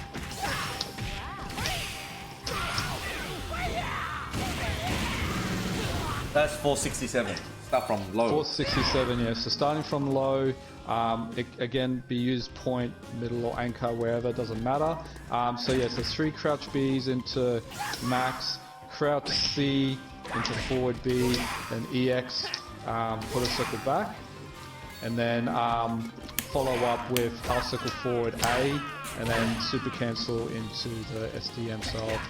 That's 467. Start from low. 467, yeah. So starting from low, it again be used point, middle, or anchor, wherever, doesn't matter. So yeah, so 3 crouch Bs into max, crouch C into forward B, then EX, put a circle back, and then follow up with R circle forward A, and then super cancel into the SDM side.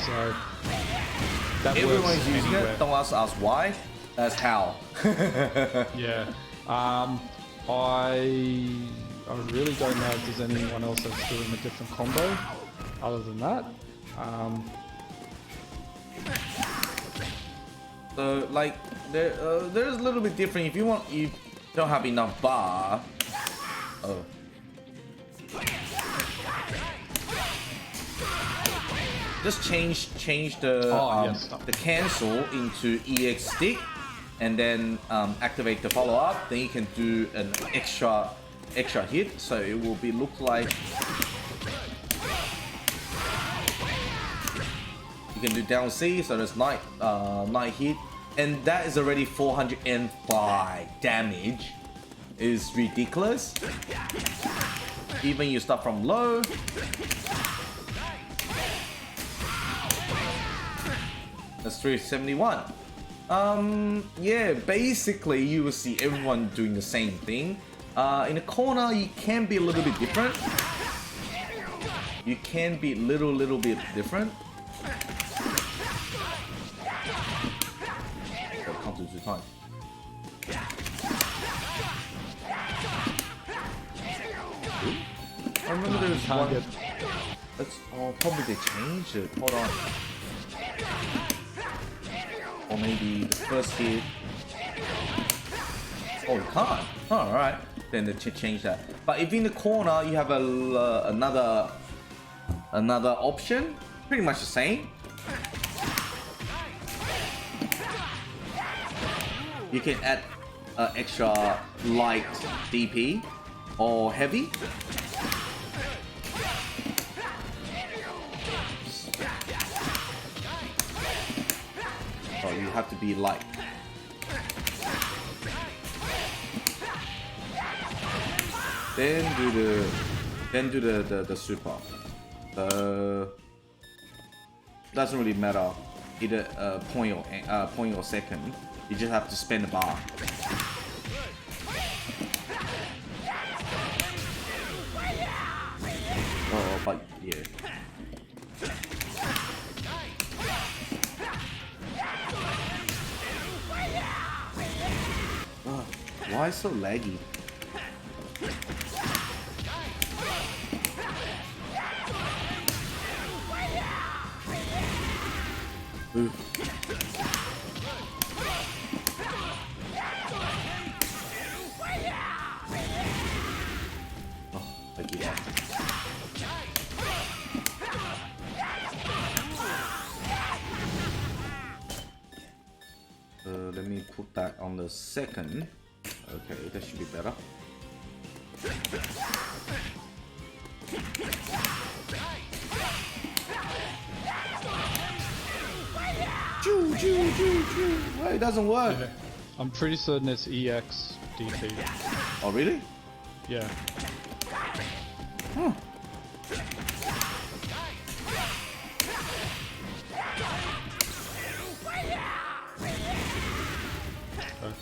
So that everyone's using it. Don't ask us why. That's how. Yeah. I really don't know if there's anyone else that's doing a different combo other than that. So like there's a little bit different. If you don't have enough bar. Oh. Just change the the cancel into EX stick, and then activate the follow up. Then you can do an extra hit, so it will look like you can do down C. So there's night hit, and that is already 405 damage. Is ridiculous. Even you start from low. That's 371. Yeah, basically you will see everyone doing the same thing. In the corner, you can be a little bit different. You can be little bit different. Oh, can't do 2 times. I remember there was one. Probably they changed it. Hold on. Or maybe the first hit. Oh, you can't. Oh, alright. Then they change that. But if in the corner you have another option, pretty much the same. You can add extra light DP or heavy. You have to be light. Then do the super. Doesn't really matter either point or second. You just have to spend the bar. Oh, but yeah. Why so laggy? Ooh. Oh, I give up. Let me put that on the second. Okay, that should be better. Choo, choo, choo, choo. Why it doesn't work? Yeah. I'm pretty certain it's EX DP. Oh, really? Yeah. Huh.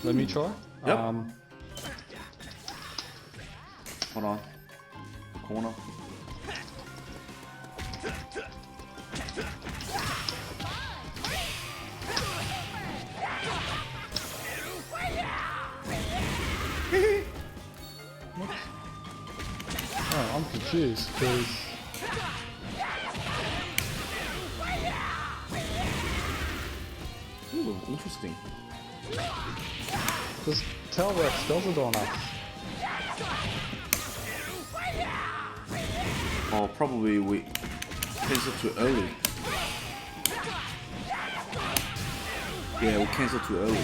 Let me try. Yep. Hold on. Corner. Oh, I'm confused because Ooh, interesting. Telrex does it on us. Or probably we cancel too early. Yeah, we cancel too early.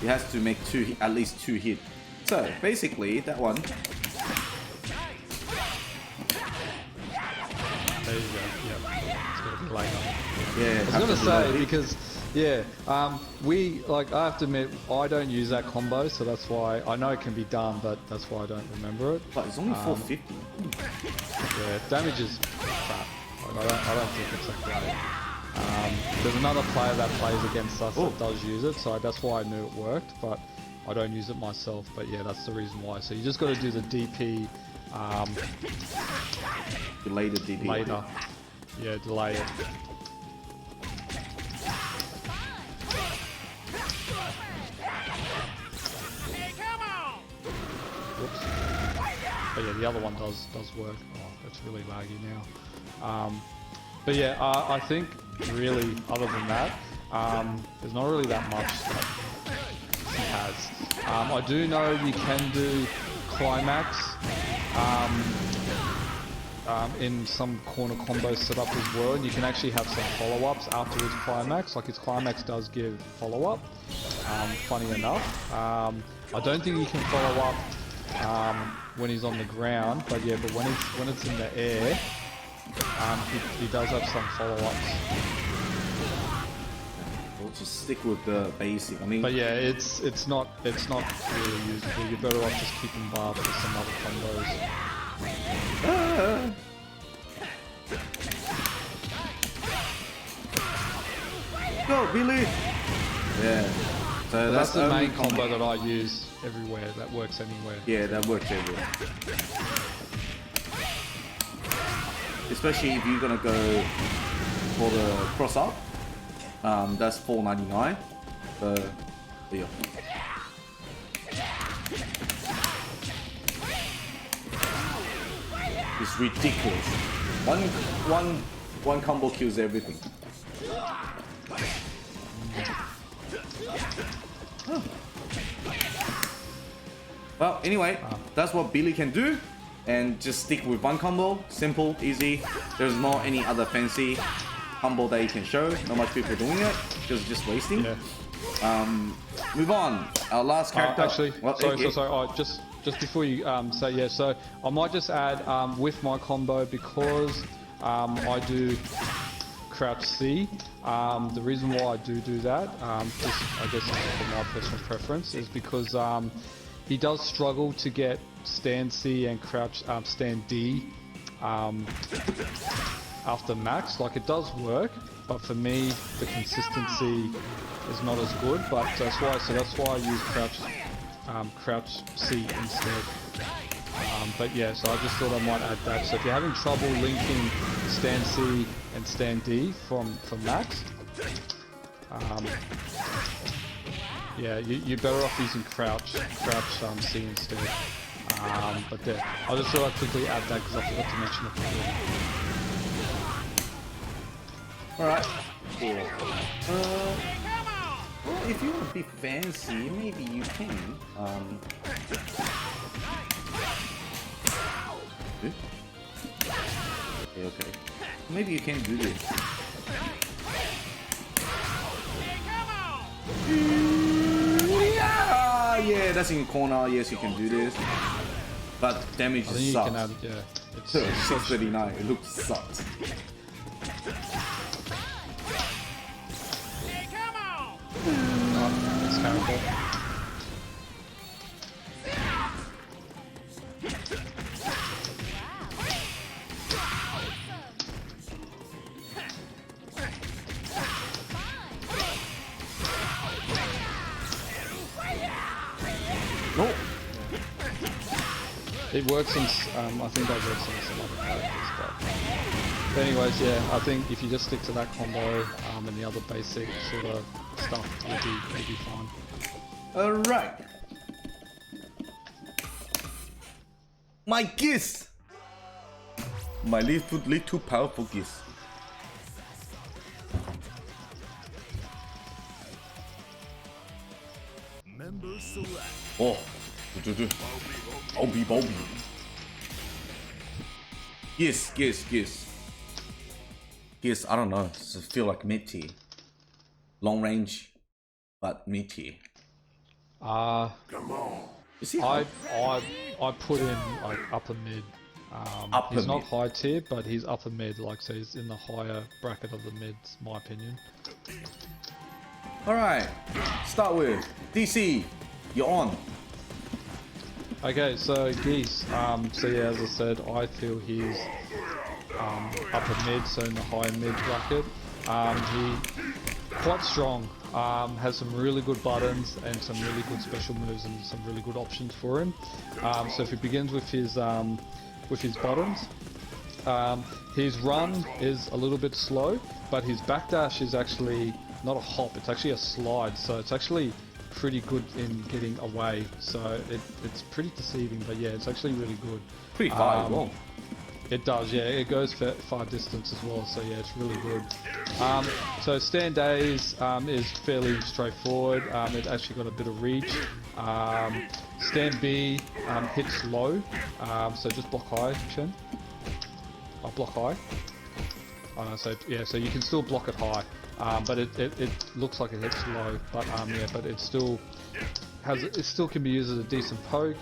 It has to make at least two hits. So basically, that one. There you go. Yeah, it's gonna be later. Yeah, I was gonna say because I have to admit I don't use that combo, so that's why I know it can be done, but that's why I don't remember it. But it's only 450. Yeah, damage is crap. Like, I don't think it's that great. There's another player that plays against us that does use it, so that's why I knew it worked, but I don't use it myself. But yeah, that's the reason why. So you just got to do the DP. Delay the DP. Later. Yeah, delay it. Whoops. But yeah, the other one does work. Oh, it's really laggy now. But yeah, I think really other than that, there's not really that much that he has. I do know you can do climax in some corner combo setup as well, and you can actually have some follow-ups after his climax. Like his climax does give follow-up. Funny enough, I don't think you can follow up when he's on the ground, but yeah, but when it's in the air, he does have some follow-ups. We'll just stick with the basic. I mean, But yeah, it's not really useful. You're better off just keeping barbed with some other combos. Go, Billy! Yeah. So That's the only main combo that I use everywhere. That works anywhere. Yeah, that works everywhere. Especially if you're gonna go for the cross up. That's $4.99. Yeah. It's ridiculous. One combo kills everything. Oh. Well, anyway, that's what Billy can do, and just stick with one combo. Simple, easy. There's not any other fancy combo that you can show. Not much people doing it. Just wasting. Yeah. Move on. Our last character. Actually, well, sorry. Oh, just before you say yeah, so I might just add with my combo because I do crouch C. The reason why I do that, just I guess for my personal preference, is because he does struggle to get stand C and crouch stand D after max. Like it does work, but for me the consistency is not as good. But that's why I use crouch C instead. But yeah, so I just thought I might add that. So if you're having trouble linking stand C and stand D from max, yeah, you're better off using crouch C instead. But yeah, I just thought I'd quickly add that because I forgot to mention it before. Alright, for? Well, if you want to be fancy, maybe you can. Okay. Maybe you can do this. Yeah, that's in corner. Yes, you can do this. But damage sucks. You can add, yeah. It's 639. It looks sucks. It's terrible. No. It works in, I think that works on some other characters, but anyways, yeah, I think if you just stick to that combo and the other basic sort of stuff, you'll be fine. Alright. My Geese! My little powerful Geese. Oh, Bobby. Geese. Geese, I don't know. I feel like mid tier. Long range, but mid tier. Is he I put in like upper mid. He's not high tier, but he's upper mid. Like, so he's in the higher bracket of the mids, my opinion. Alright, start with DC. You're on. Okay, so Geese. So yeah, as I said, I feel he's upper mid, so in the higher mid bracket. He quite strong. Has some really good buttons and some really good special moves and some really good options for him. So if he begins with his buttons, his run is a little bit slow, but his backdash is actually not a hop, it's actually a slide, so it's actually pretty good in getting away, so it's pretty deceiving, but yeah, it's actually really good. Pretty far as well. It does, yeah, it goes for far distance as well, so yeah, it's really good. So stand A's is fairly straightforward, it actually got a bit of reach. Stand B hits low, so just block high, Chen. Block high. So yeah, so you can still block it high, but it looks like it hits low, but yeah, but it still can be used as a decent poke.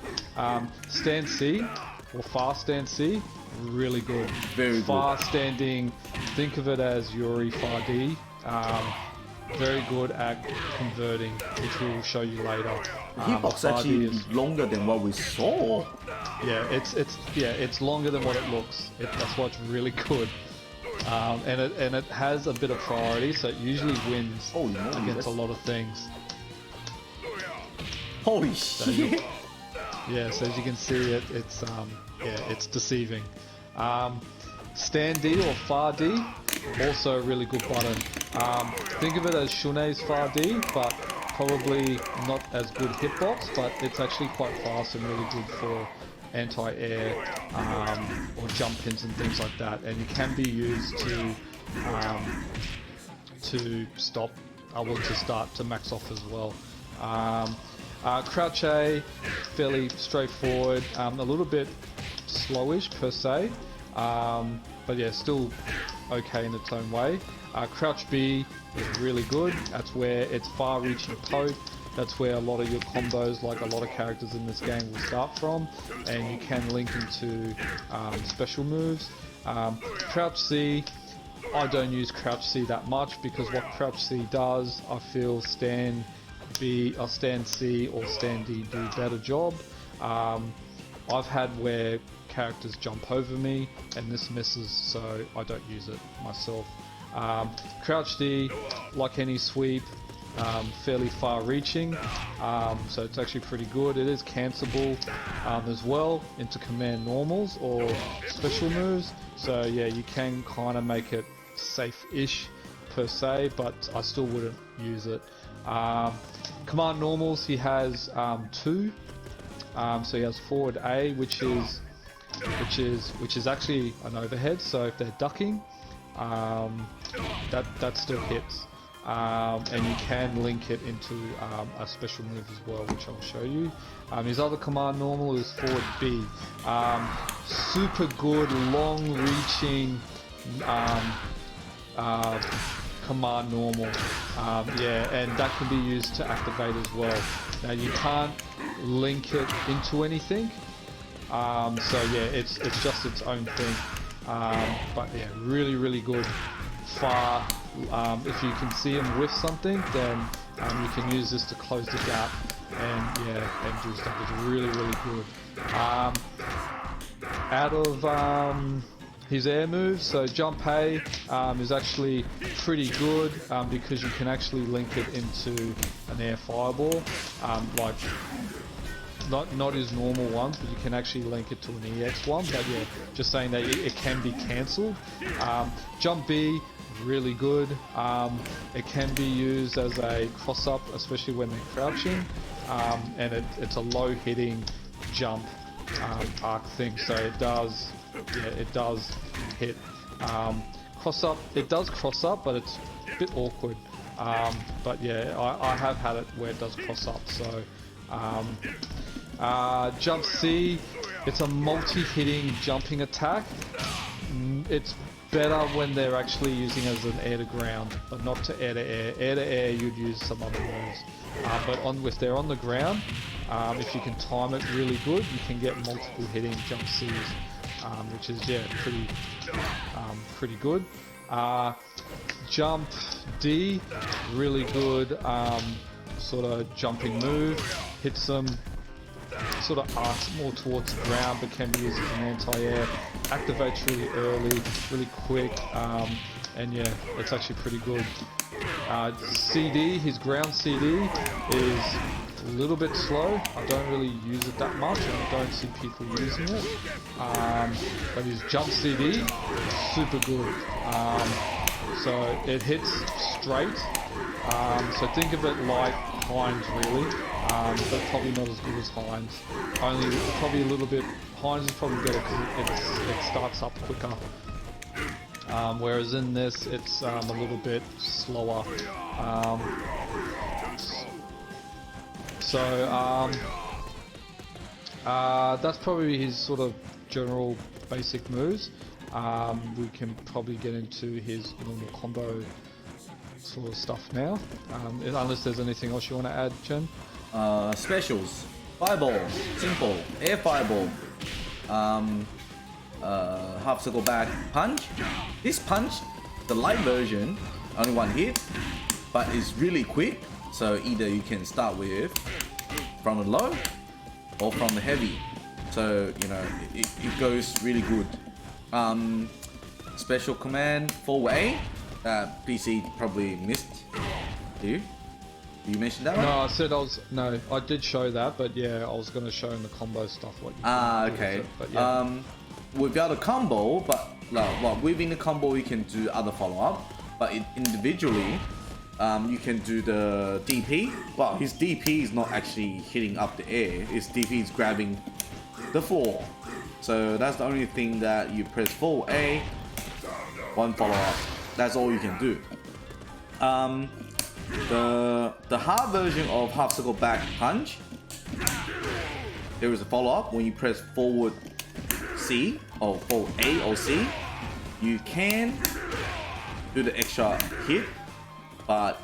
Stand C or fast stand C, really good. Very good. Fast standing, think of it as Yuri 5D. Very good at converting, which we'll show you later. Hitbox actually is longer than what we saw. Yeah, it's longer than what it looks. That's what's really good. And it has a bit of priority, so it usually wins against a lot of things. Holy shit! Yeah, so as you can see, it's deceiving. Stand D or far D, also a really good button. Think of it as Shun'ei's far D, but probably not as good hitbox, but it's actually quite fast and really good for anti-air or jump pins and things like that, and it can be used to stop, to start to max off as well. Crouch A, fairly straightforward, a little bit slowish per se, but yeah, still okay in its own way. Crouch B is really good. That's where it's far-reaching poke. That's where a lot of your combos, like a lot of characters in this game, will start from, and you can link into special moves. Crouch C, I don't use Crouch C that much because what Crouch C does, I feel Stand B or Stand C or Stand D do a better job. I've had where characters jump over me and this misses, so I don't use it myself. Crouch D, like any sweep, fairly far reaching, so it's actually pretty good. It is cancelable as well into command normals or special moves, so yeah, you can kind of make it safe-ish per se, but I still wouldn't use it. Command normals, he has 2, so he has forward A, which is actually an overhead, so if they're ducking, that still hits. And you can link it into a special move as well, which I'll show you. His other command normal is forward B. Super good, long-reaching command normal. Yeah, and that can be used to activate as well. Now you can't link it into anything. So yeah, it's just its own thing. But yeah, really good. Far. If you can see him with something, then you can use this to close the gap, and yeah, and do stuff. It's really good. Out of his air moves, so jump A is actually pretty good because you can actually link it into an air fireball, like not his normal ones, but you can actually link it to an EX one. But yeah, just saying that it can be cancelled. Jump B, really good. It can be used as a cross up, especially when they're crouching, and it's a low hitting jump arc thing, so it does hit. Cross up, it does cross up, but it's a bit awkward. But yeah, I have had it where it does cross up. So jump C, it's a multi-hitting jumping attack. It's better when they're actually using it as an air to ground, but not to air to air. Air to air, you'd use some other moves. But if they're on the ground, if you can time it really good, you can get multiple hitting jump Cs, which is pretty good. Jump D, really good, sort of jumping move. Hits them, sort of arcs more towards the ground, but can be used as an anti-air. Activates really early, really quick, and yeah, it's actually pretty good. CD, his ground CD is a little bit slow. I don't really use it that much, and I don't see people using it. But his jump CD, super good. So it hits straight. So think of it like Heinz really, but probably not as good as Heinz. Only probably a little bit. Heinz is probably better because it starts up quicker. Whereas in this, it's a little bit slower. That's probably his sort of general basic moves. We can probably get into his normal combo sort of stuff now, unless there's anything else you want to add, Chen. Specials, fireball, simple, air fireball, half circle back punch. This punch, the light version, only one hit, but it's really quick. So either you can start with from the low or from the heavy. So you know it goes really good. Special command forward A. PC probably missed. You mentioned that one? No, I said I did show that, but yeah, I was going to show in the combo stuff what you okay. But yeah. Without a combo, but within the combo you can do other follow-up, but individually you can do the DP. Well, his DP is not actually hitting up the air, his DP is grabbing the floor. So that's the only thing that you press forward A, one follow-up. That's all you can do. The hard version of half circle back punch, there is a follow-up. When you press forward C or forward A or C, you can do the extra hit, but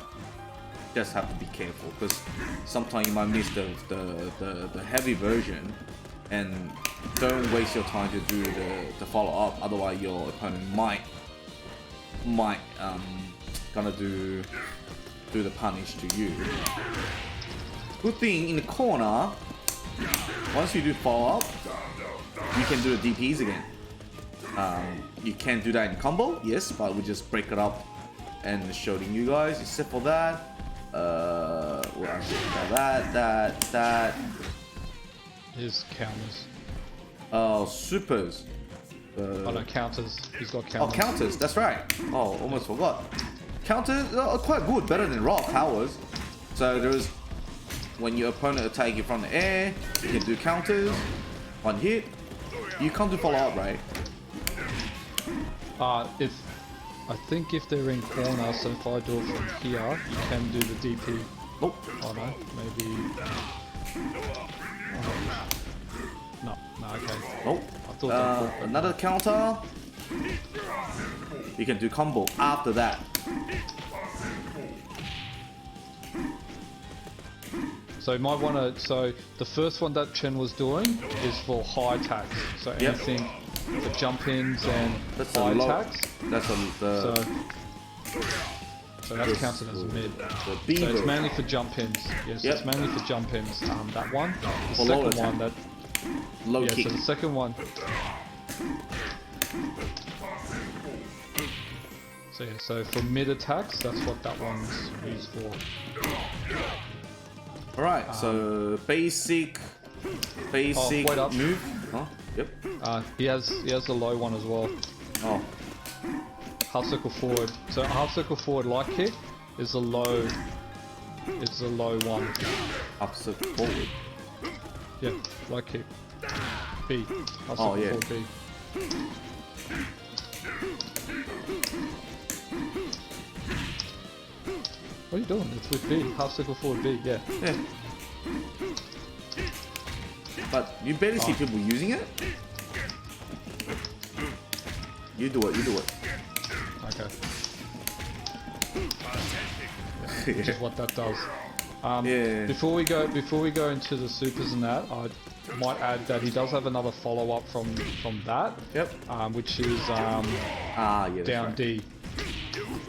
just have to be careful because sometimes you might miss the heavy version, and don't waste your time to do the follow-up. Otherwise, your opponent might gonna do the punish to you. Good thing in the corner, once you do follow-up, you can do the DPs again. You can do that in combo, yes, but we just break it up and showing you guys. Except for that, that. His counters. Supers. Oh no, counters. He's got counters. Oh, counters. That's right. Oh, almost forgot. Counters are quite good, better than raw powers. So there's when your opponent attack you from the air, you can do counters, one hit. You can't do follow up, right? I think if they're in corner, so if I do it from here, you can do the DP. Oh, Oh no, maybe... No, okay. oh. I thought that would, Another counter. You can do combo after that. So you might want to. So the first one that Chen was doing is for high attacks. So anything for jump ins and That's high a low. attacks. That's So that's counted as mid. the So beaver. it's mainly for jump ins. Yes, Yep. it's mainly for jump ins. That one. The For low second one attack. that. Low Yeah. kick. So the second one. So yeah. So for mid attacks, that's what that one's used for. Alright, so basic wait up. move. Huh? Yep. He has a low one as well. Oh, Half circle forward. So half circle forward light kick is a low. It's a low one. up circle forward. Yeah, light kick. B. Half Oh, circle yeah. forward B. What are you doing? It's with B. Half circle forward B. Yeah. Yeah. But you barely see people using it. You do it. You do it. Okay. Which is what that does. Yeah. Before we go into the supers and that, I might add that he does have another follow up from that. Yep. Which is Yeah. That's down right. D.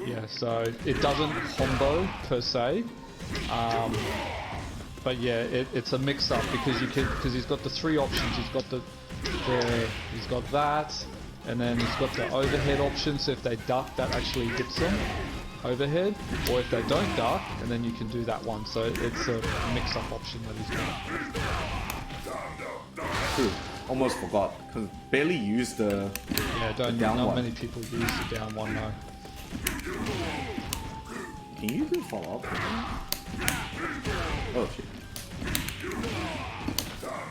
Yeah, so it doesn't combo per se, but yeah, it's a mix up because he's got the three options. He's got he's got that, and then he's got the overhead option. So if they duck, that actually hits them overhead, or if they don't duck, and then you can do that one. So it's a mix up option that he's got. True. Almost forgot because barely used the. Yeah, down not one. many people use the down one though. Can you do follow up? Oh shit.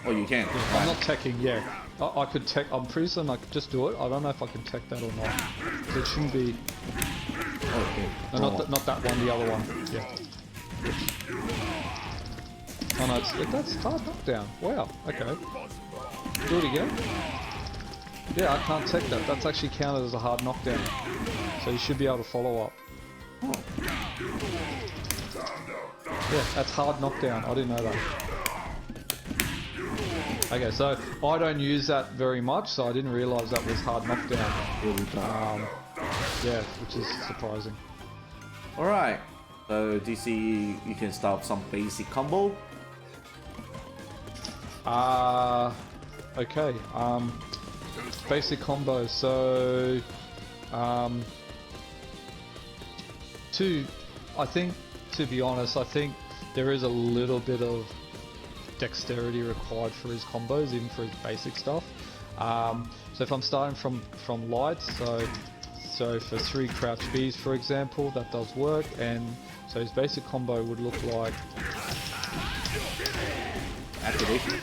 Oh, you can. I'm not teching, yeah. I could tech, I'm pretty certain I could just do it. I don't know if I can tech that or not. So it shouldn't be, Oh, okay. no, not that one, the other one. Yeah. Oh no, that's hard knockdown. Wow, okay. Do it again. Yeah, I can't tech that. That's actually counted as a hard knockdown. So you should be able to follow up. Oh. Yeah, that's hard knockdown. I didn't know that. Okay, so I don't use that very much, so I didn't realise that was hard knockdown. Here we go. Yeah, which is surprising. Alright. So DC, you can start some basic combo. Okay. Basic combo. So, I think, to be honest, I think there is a little bit of dexterity required for his combos, even for his basic stuff. So if I'm starting from lights, so for 3 crouch Bs, for example, that does work, and so his basic combo would look like. Activation.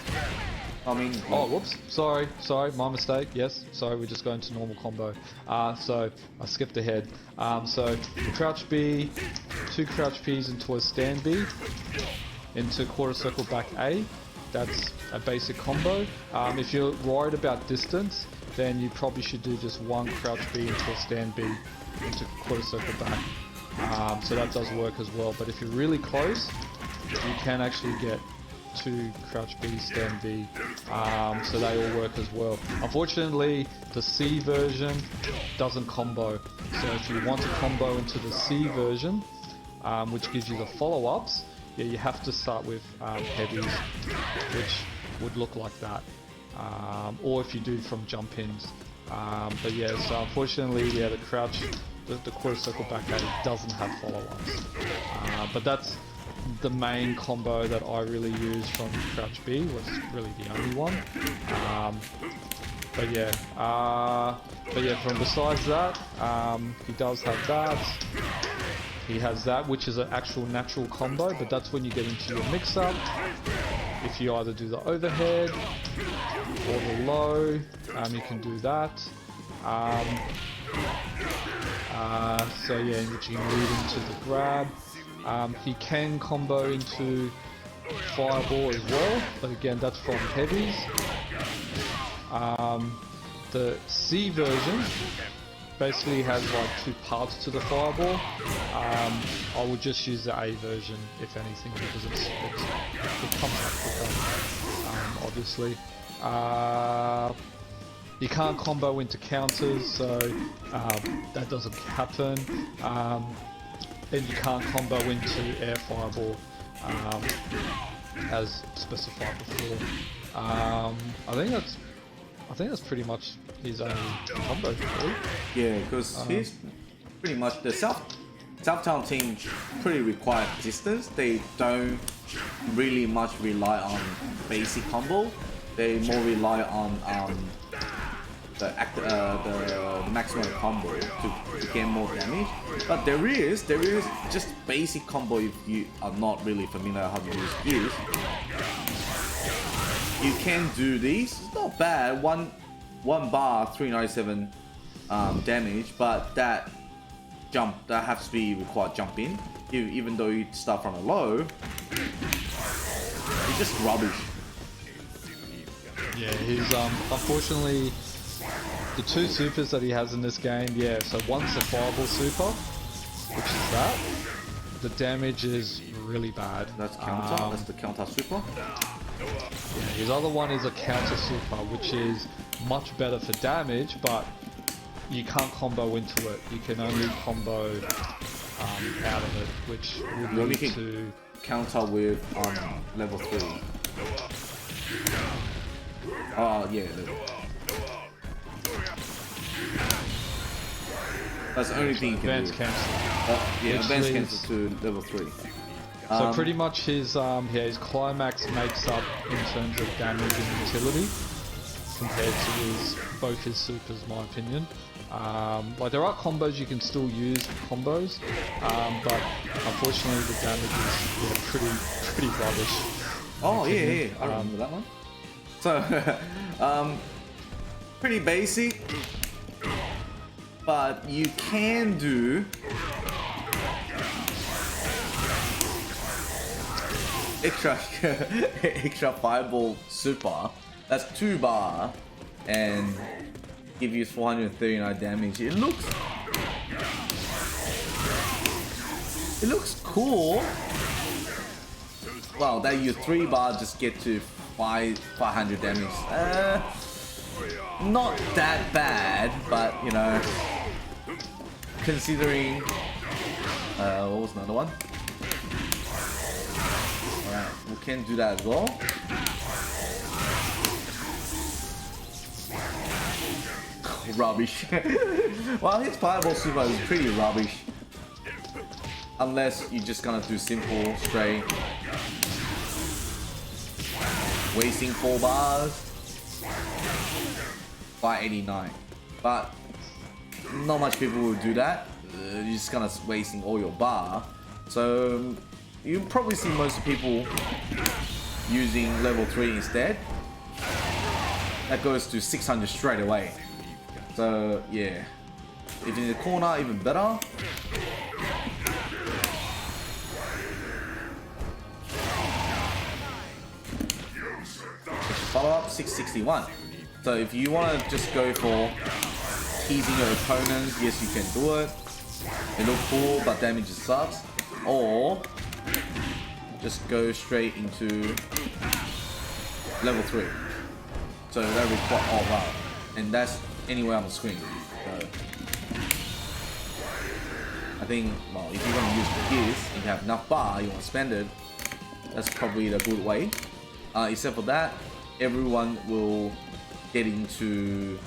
I mean. Oh, whoops! Sorry, my mistake. Yes, sorry, we're just going to normal combo. So I skipped ahead. So crouch B, 2 crouch Ps into a stand B, into quarter circle back A. That's a basic combo. If you're worried about distance, then you probably should do just 1 crouch B into a stand B, into quarter circle back. So that does work as well. But if you're really close, you can actually get 2 crouch B, stand B, so they all work as well. Unfortunately, the C version doesn't combo. So if you want to combo into the C version, which gives you the follow-ups, yeah, you have to start with heavies, which would look like that. Or if you do from jump ins. But yeah, so unfortunately, yeah, the crouch, the quarter circle back A doesn't have follow-ups. But that's the main combo that I really used from crouch B, was really the only one. But yeah, from besides that, he does have that. He has that, which is an actual natural combo, but that's when you get into your mix-up. If you either do the overhead or the low, you can do that. So yeah, in which you can lead into the grab. He can combo into Fireball as well, but again that's from heavies. The C version basically has like 2 parts to the Fireball. I would just use the A version if anything, because it comes up quicker, obviously. You can't combo into counters, so that doesn't happen. And you can't combo into Air Fireball, as specified before. I think that's pretty much his only combo, really. Yeah, because he's pretty much the Southtown team pretty require distance. They don't really much rely on basic combo. They more rely on the Maximo Combo to get more damage. But there is just basic combo if you are not really familiar how to use Geese. You can do these. It's not bad. One bar, 397 damage, but that has to be required jump in. Even though you start from a low, it's just rubbish. Yeah, he's unfortunately the 2 supers that he has in this game. Yeah, so one's the Fireball super, which is that. The damage is really bad. That's counter. That's the counter super. Yeah, his other one is a counter super, which is much better for damage, but you can't combo into it. You can only combo out of it, which would lead to counter with level 3. Yeah. That's the only thing you can advanced do. cancel. Yeah, advanced cancel to level 3. So pretty much his climax makes up in terms of damage and utility compared to both his supers, in my opinion. Like there are combos you can still use combos, but unfortunately the damage is pretty rubbish. Oh yeah, I remember that one. So pretty basic, but you can do extra Fireball super. That's 2 bar and give you 439 damage. It looks cool. Wow, that you 3 bar just get to 500 damage. Not that bad, but you know, considering what was another one? Alright, we can do that as well. Rubbish. Well, his Fireball super is pretty rubbish. Unless you're just gonna do simple, straight. Wasting 4 bars. 589. But not much people will do that. You're just gonna wasting all your bar. So you probably see most people using level 3 instead. That goes to 600 straight away. So yeah, if in the corner, even better. Follow up 661. So if you want to just go for teasing your opponents, yes you can do it. They look cool, but damage sucks. Or just go straight into level 3. So that requires all wow, and that's anywhere on the screen. So I think, well, if you're gonna use Geese and you have enough bar, you want to spend it, that's probably the good way. Except for that, everyone will get into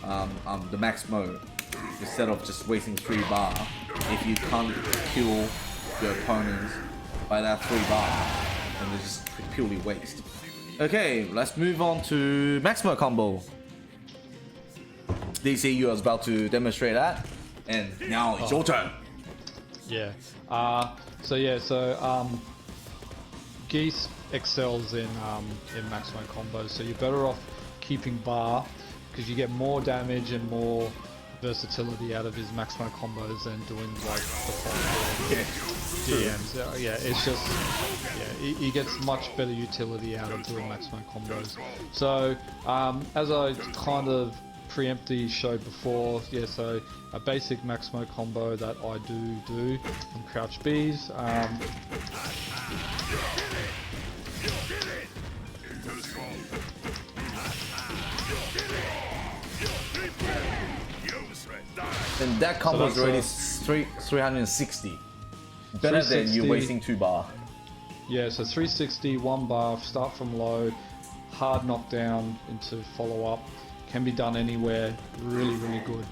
the max mode instead of just wasting 3 bar. If you can't kill your opponents by that 3 bar, then it's just purely waste. Okay, let's move on to Maximo Combo. DC, you was about to demonstrate that, and now it's your turn. Yeah. So Geese excels in Maximo combos, so you're better off keeping bar because you get more damage and more versatility out of his Maximo combos than doing like the five DMs. Yeah, it's just he gets much better utility out of doing Maximo combos. So as I kind of preemptively showed before, so a basic Maximo combo that I do from Crouch Bs. And that combo is already 360. Better than you wasting 2 bar. Yeah, so 360, 1 bar, start from low, hard knockdown into follow up. Can be done anywhere, really good.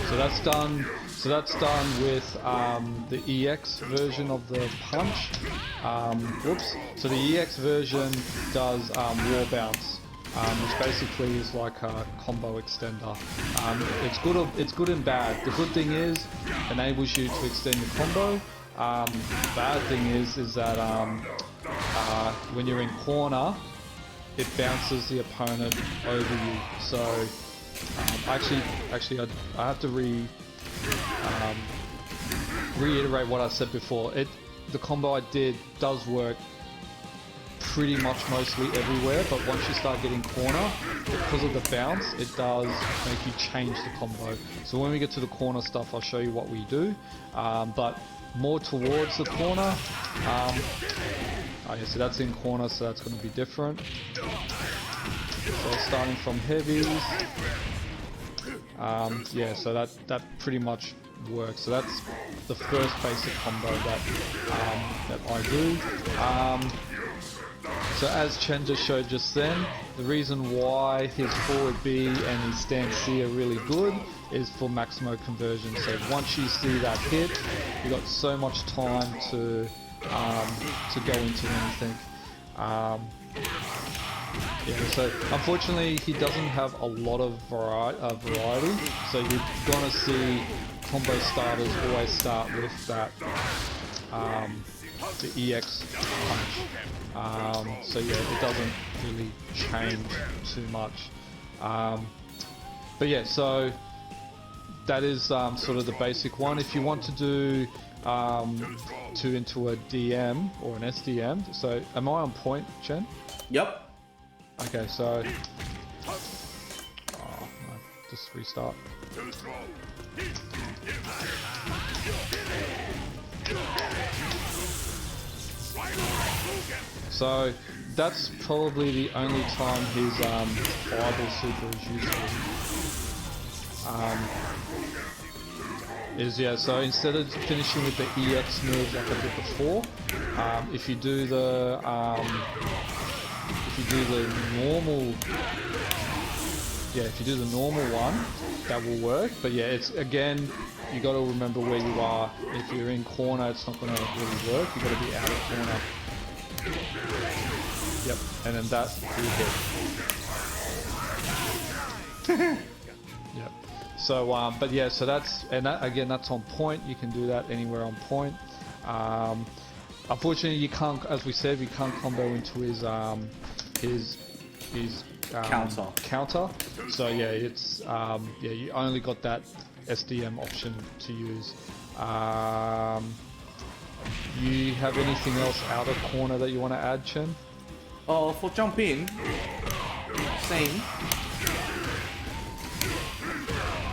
So that's done. So that's done with the EX version of the punch. So the EX version does wall bounce, which basically is like a combo extender. It's good and bad. The good thing is it enables you to extend your combo. The bad thing is that when you're in corner, it bounces the opponent over you. So actually, I have to reiterate what I said before. The combo I did does work pretty much mostly everywhere, but once you start getting corner, because of the bounce, it does make you change the combo. So when we get to the corner stuff, I'll show you what we do, but more towards the corner. So that's in corner, so that's going to be different. So starting from heavies, so that pretty much works. So that's the first basic combo that I do. So as Chen just showed just then, the reason why his forward B and his stance C are really good is for Maximo conversion. So once you see that hit, you got so much time to go into anything. So unfortunately he doesn't have a lot of variety, so you're gonna see combo starters always start with that the EX punch. So it doesn't really change too much. So that is sort of the basic one. If you want to do into a DM or an SDM, so am I on point, Chen? Yep. Okay, so just restart. So that's probably the only time his fireball super is useful. So instead of finishing with the EX move like I did before, if you do the normal one, that will work. But it's again, you got to remember where you are. If you're in corner, it's not going to really work. You got to be out of corner. Yep, and then that will hit. Yep. So, so that's, and that, again, that's on point. You can do that anywhere on point. Unfortunately, you can't, as we said, we can't combo into his counter. So it's you only got that SDM option to use. You have anything else out of corner that you want to add, Chen? Oh, for jump in, same.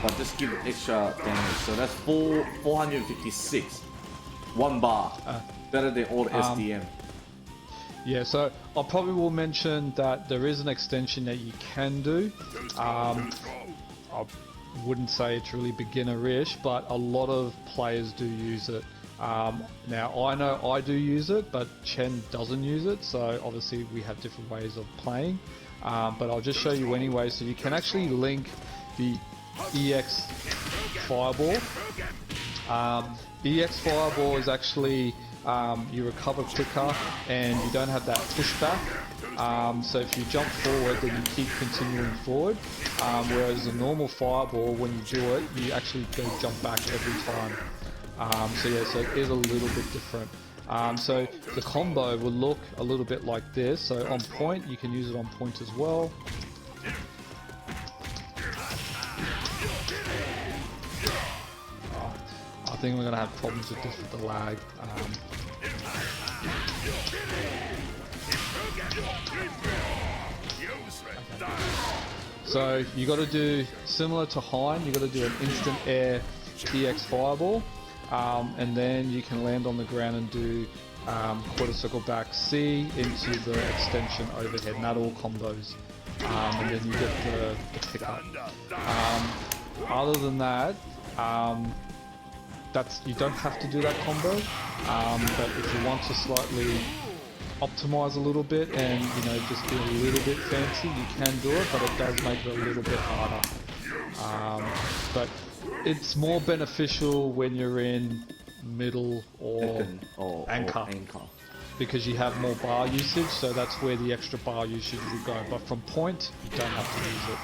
But just give extra damage. So that's 456. 1 bar. Better than all SDM. Yeah, so I probably will mention that there is an extension that you can do. I wouldn't say it's really beginner-ish, but a lot of players do use it. Now, I know I do use it, but Chen doesn't use it, so obviously we have different ways of playing. But I'll just show you anyway, so you can actually link the EX Fireball. EX Fireball is actually, you recover quicker and you don't have that pushback. So if you jump forward, then you keep continuing forward. Whereas a normal Fireball, when you do it, you actually go jump back every time. So it is a little bit different. So the combo will look a little bit like this. So on point, you can use it on point as well. I think we're gonna have problems with this with the lag. So you got to do similar to Hein. You got to do an instant air EX fireball, and then you can land on the ground and do quarter circle back C into the extension overhead, and that all combos, and then you get the pickup. Other than that, you don't have to do that combo, but if you want to slightly optimize a little bit and just be a little bit fancy, you can do it, but it does make it a little bit harder. But it's more beneficial when you're in middle or anchor, because you have more bar usage, so that's where the extra bar usage would go. But from point, you don't have to use it.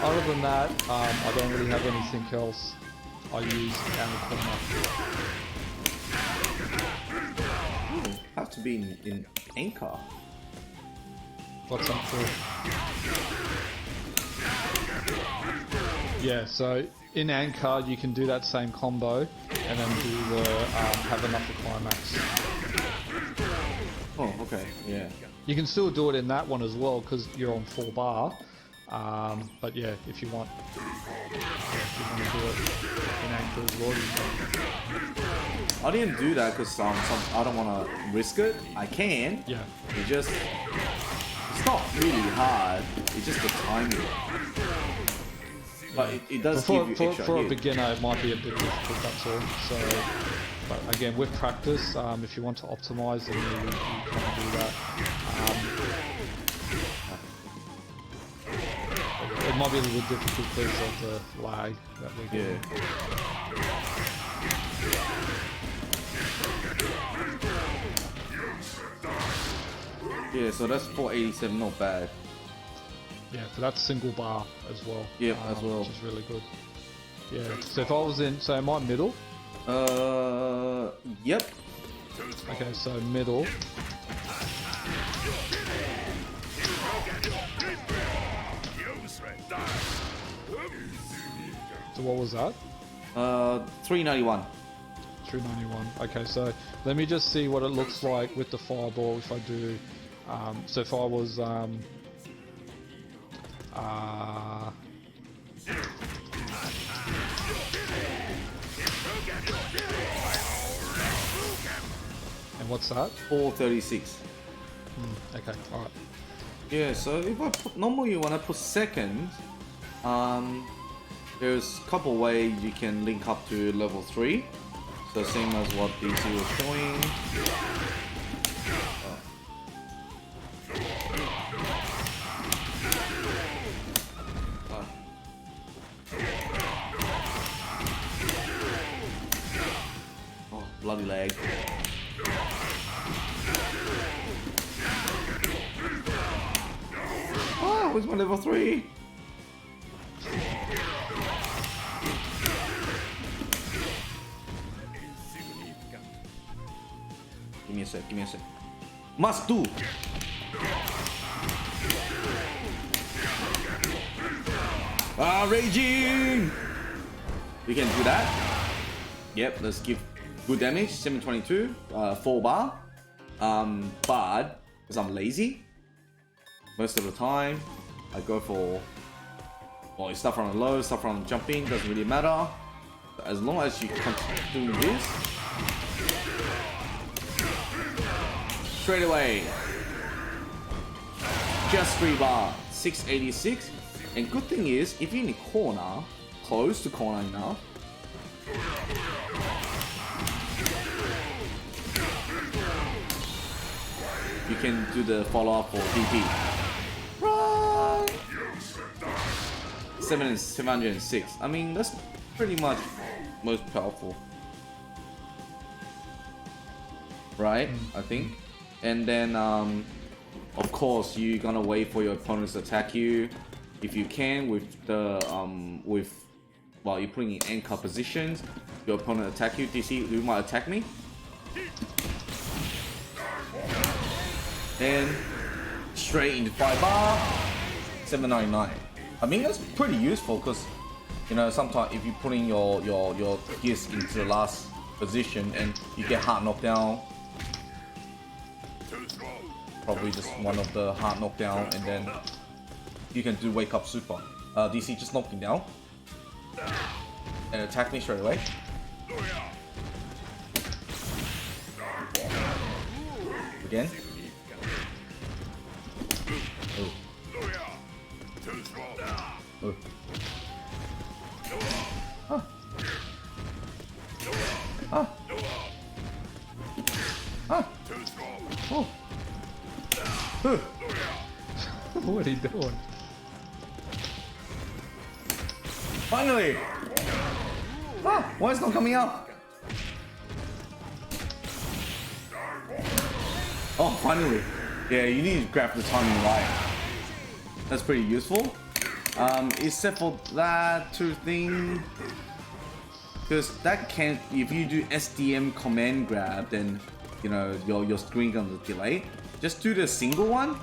Other than that, I don't really have anything else I use down the corner. Have to be in anchor. What's that for? Yeah, so in anchor you can do that same combo and then do the have enough for climax. Oh, okay, yeah. You can still do it in that one as well because you're on 4 bar. But yeah, if you want to do it in anchor as well, you can. I didn't do that because I don't want to risk it. I can. Yeah. It's not really hard. It's just the timing. But it does give you extra for a hit. beginner, it might be a bit difficult. That's all. So, but again, with practice, if you want to optimize, then you can do that. It might be a little difficult because of the lag that we get. Yeah, so that's 487, not bad. Yeah, so that's single bar as well. Yeah, as well. Which is really good. Yeah, so if I was in, so am I middle? Yep. Okay, so middle. So what was that? 391. 391. Okay, so let me just see what it looks like with the fireball if I do. So if I was and what's that? 436. Okay, all right. Yeah, so if I put, normally when I put second, there's a couple ways you can link up to level 3. So same as what DC was showing. Oh, bloody lag. Oh, where's my level 3? Give me a sec, give me a sec. Must do! Ah, raging! We can do that. Yep, let's give good damage, 722, 4 bar. But, because I'm lazy, most of the time, I go for, well, stuff from the low, stuff from jumping, doesn't really matter. As long as you continue doing this, straight away, just 3 bar, 686. And good thing is, if you're in the corner, close to corner enough, you can do the follow up for DP. Run! 706. I mean, that's pretty much most powerful, right? I think. And then, of course, you're gonna wait for your opponents to attack you, if you can, with the while you're putting in anchor positions. Your opponent attack you. DC, you might attack me. Then straight into 5 bar, 799. I mean, that's pretty useful because, you know, sometimes if you put in your Geese into the last position and you get hard knockdown, probably just one of the hard knockdown, and then you can do wake up super. DC just knocked me down and attack me straight away. Again. Ooh. Ooh. Huh. Huh. Huh. Oh. What are you doing? Finally! Ah, why is it not coming up? Oh, finally! Yeah, you need to grab the timing right. That's pretty useful. Except for that two thing, because that can, if you do SDM command grab, then you know your screen gonna delay. Just do the single one.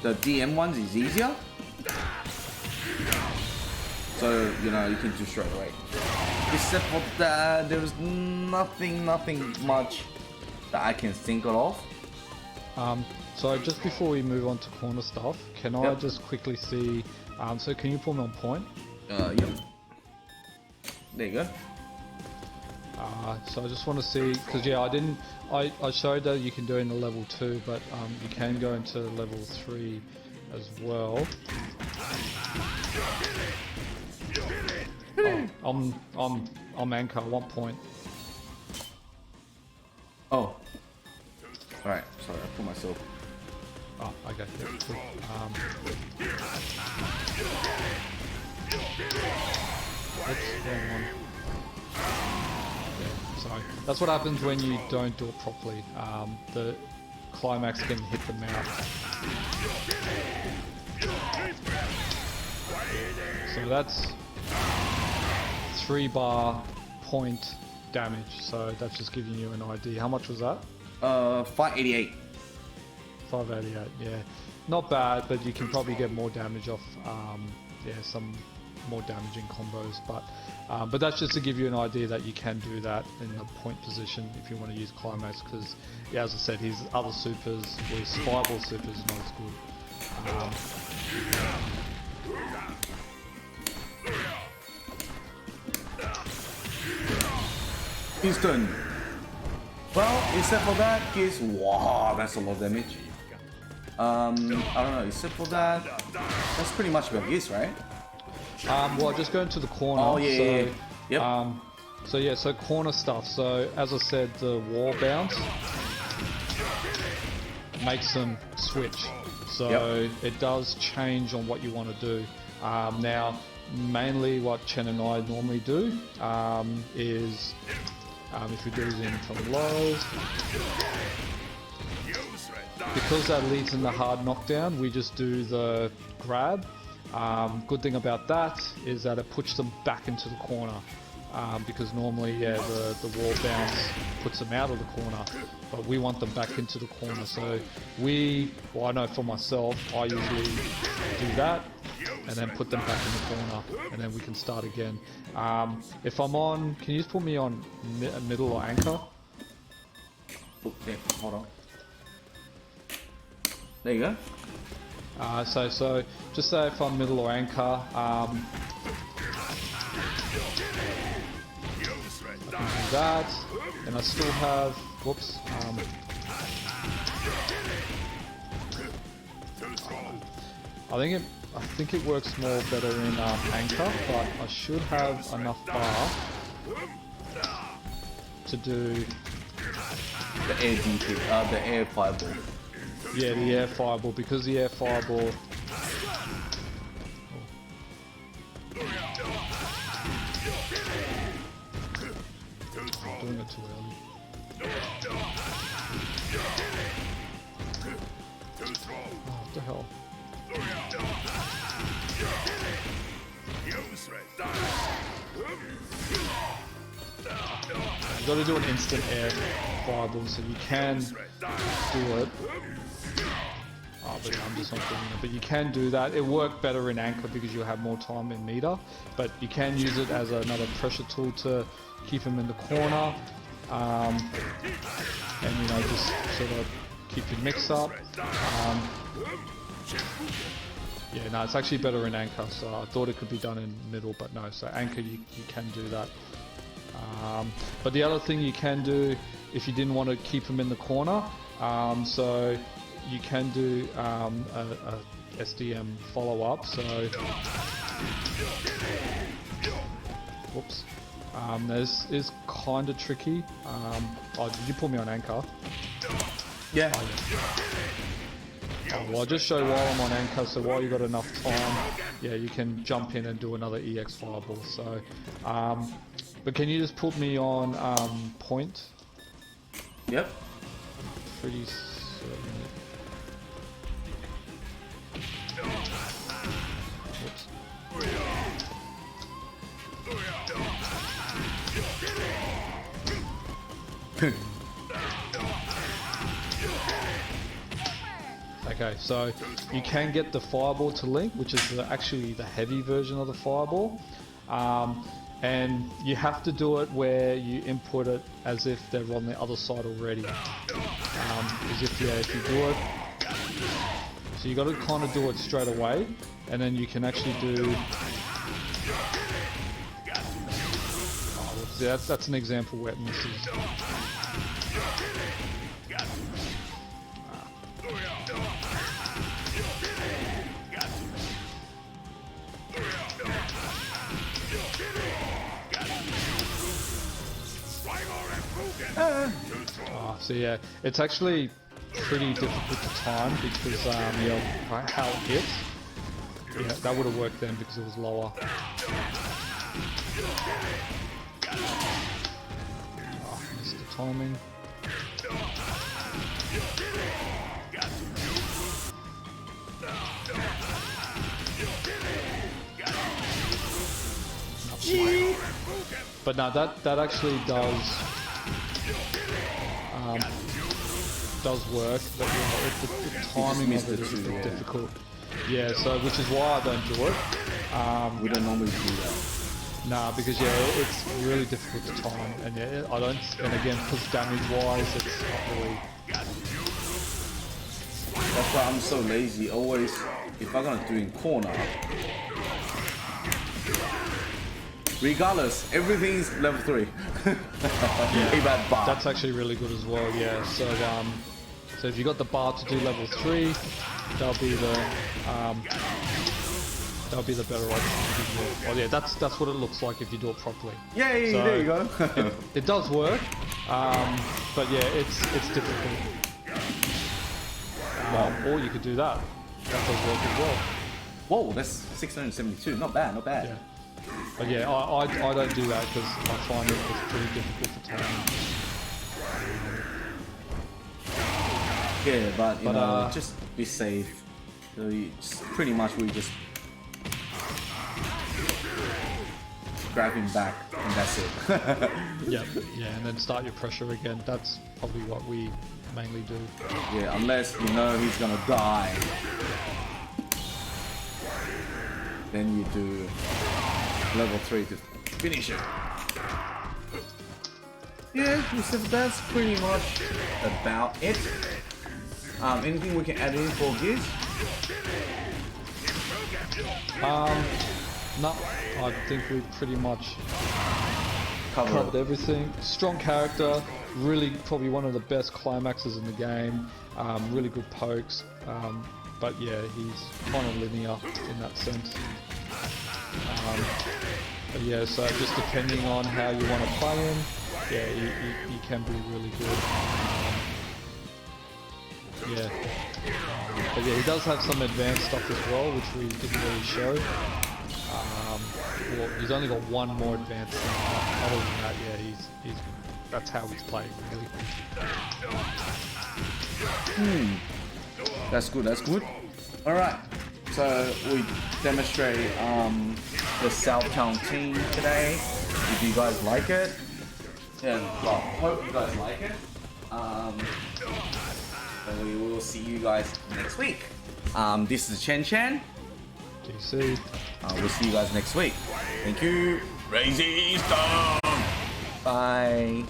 The DM ones is easier. So you know you can do straight away. Except for that, there's nothing much that I can think of. So just before we move on to corner stuff, can I just quickly see? So can you pull me on point? Yep. There you go. So I just want to see, because yeah, I showed that you can do it in the level 2, but you can go into level 3 as well. Oh, I'm anchor 1 point. Oh. Alright, sorry, I put myself. Oh, okay. Yeah, cool. That's the wrong one. Yeah, sorry. That's what happens when you don't do it properly. The climax can hit the mouth. So that's 3 bar point damage. So that's just giving you an idea. How much was that? 588. 588, yeah. Not bad, but you can probably get more damage off, yeah, some more damaging combos. But that's just to give you an idea that you can do that in the point position if you want to use climax, because, yeah, as I said, his other supers, or his fireball supers, not as good. Instant. Well, except for that, Geese, wow, that's a lot of damage. I don't know, except for that, that's pretty much about Geese, right? Well, just going to the corner. Oh, yeah, so, yep. So corner stuff. So, as I said, the wall bounce makes them switch. So, it does change on what you want to do. Now, mainly what Chen and I normally do is... if we do in from low, because that leads in the hard knockdown, we just do the grab. Good thing about that is that it puts them back into the corner, because normally, yeah, the wall bounce puts them out of the corner, but we want them back into the corner. So well, I know for myself, I usually do that and then put them back in the corner, and then we can start again. If I'm on, can you just put me on middle or anchor? Okay, hold on. There you go. So just say if I'm middle or anchor, I can do that, and I still have, whoops, I think it works more better in anchor, but I should have enough bar to do the air DP, the air fireball. Yeah, the air fireball, because the air fireball. I'm doing it too early. Oh, what the hell? You gotta do an instant air fireball, so you can do it. probably I'm just not doing it. But you can do that. It worked better in anchor because you have more time in meter. But you can use it as another pressure tool to keep him in the corner. And you know, just sort of keep your mix up. Yeah, no, it's actually better in anchor, so I thought it could be done in middle, but no, so anchor you can do that. But the other thing you can do, if you didn't want to keep him in the corner, so you can do a SDM follow-up, so... Whoops. This is kind of tricky. Oh, did you put me on anchor? Yeah. Oh, yeah. Oh, well, I'll just show while I'm on anchor, so while you've got enough time, yeah, you can jump in and do another EX fireball. So, but can you just put me on point? Yep. Pretty certain. Whoops. Okay, so you can get the fireball to link, which is actually the heavy version of the fireball, and you have to do it where you input it as if they're on the other side already. Because if you do it, so you got to kind of do it straight away, and then you can actually do. Oh, that's an example where it misses. So yeah, it's actually pretty difficult to time because how it hits. Yeah, that would have worked then because it was lower. Oh, missed the timing. But no, that actually does work, but you know, the timing of it is a bit difficult. Yeah, so which is why I don't do it. We don't normally do that. Nah, because yeah, it's really difficult to time, and yeah, I don't. And again, because damage-wise, it's not really. That's why I'm so lazy. Always, if I'm gonna do in corner, regardless, everything's level 3. Yeah, that's actually really good as well. Yeah, so so if you got the bar to do level 3, that'll be the better option. Oh yeah, that's what it looks like if you do it properly. Yay! So there you go. it does work, but yeah, it's difficult. Or you could do that. That does work as well. Whoa, that's 672. Not bad, not bad. Yeah. But yeah, I don't do that because I find it's pretty difficult for timing. Yeah, but you know, just be safe. So we just grab him back and that's it. Yeah, and then start your pressure again. That's probably what we mainly do. Yeah, unless you know he's gonna die, then you do level 3 to finish it. Yeah, so that's pretty much about it. Anything we can add in for Geese? No, I think we pretty much covered everything. Strong character, really probably one of the best climaxes in the game. Really good pokes, but yeah, he's kind of linear in that sense. But yeah, so just depending on how you want to play him, yeah, he can be really good. Yeah. But yeah, he does have some advanced stuff as well, which we didn't really show. Well, he's only got one more advanced thing. Other than that, yeah, he's that's how he's playing, really. That's good, that's good. Alright, so we demonstrate the Southtown team today. If you guys like it, yeah, well, hope you guys like it. And we will see you guys next week. This is Chen Chen. GC. We'll see you guys next week. Thank you. Crazy Stone. Bye.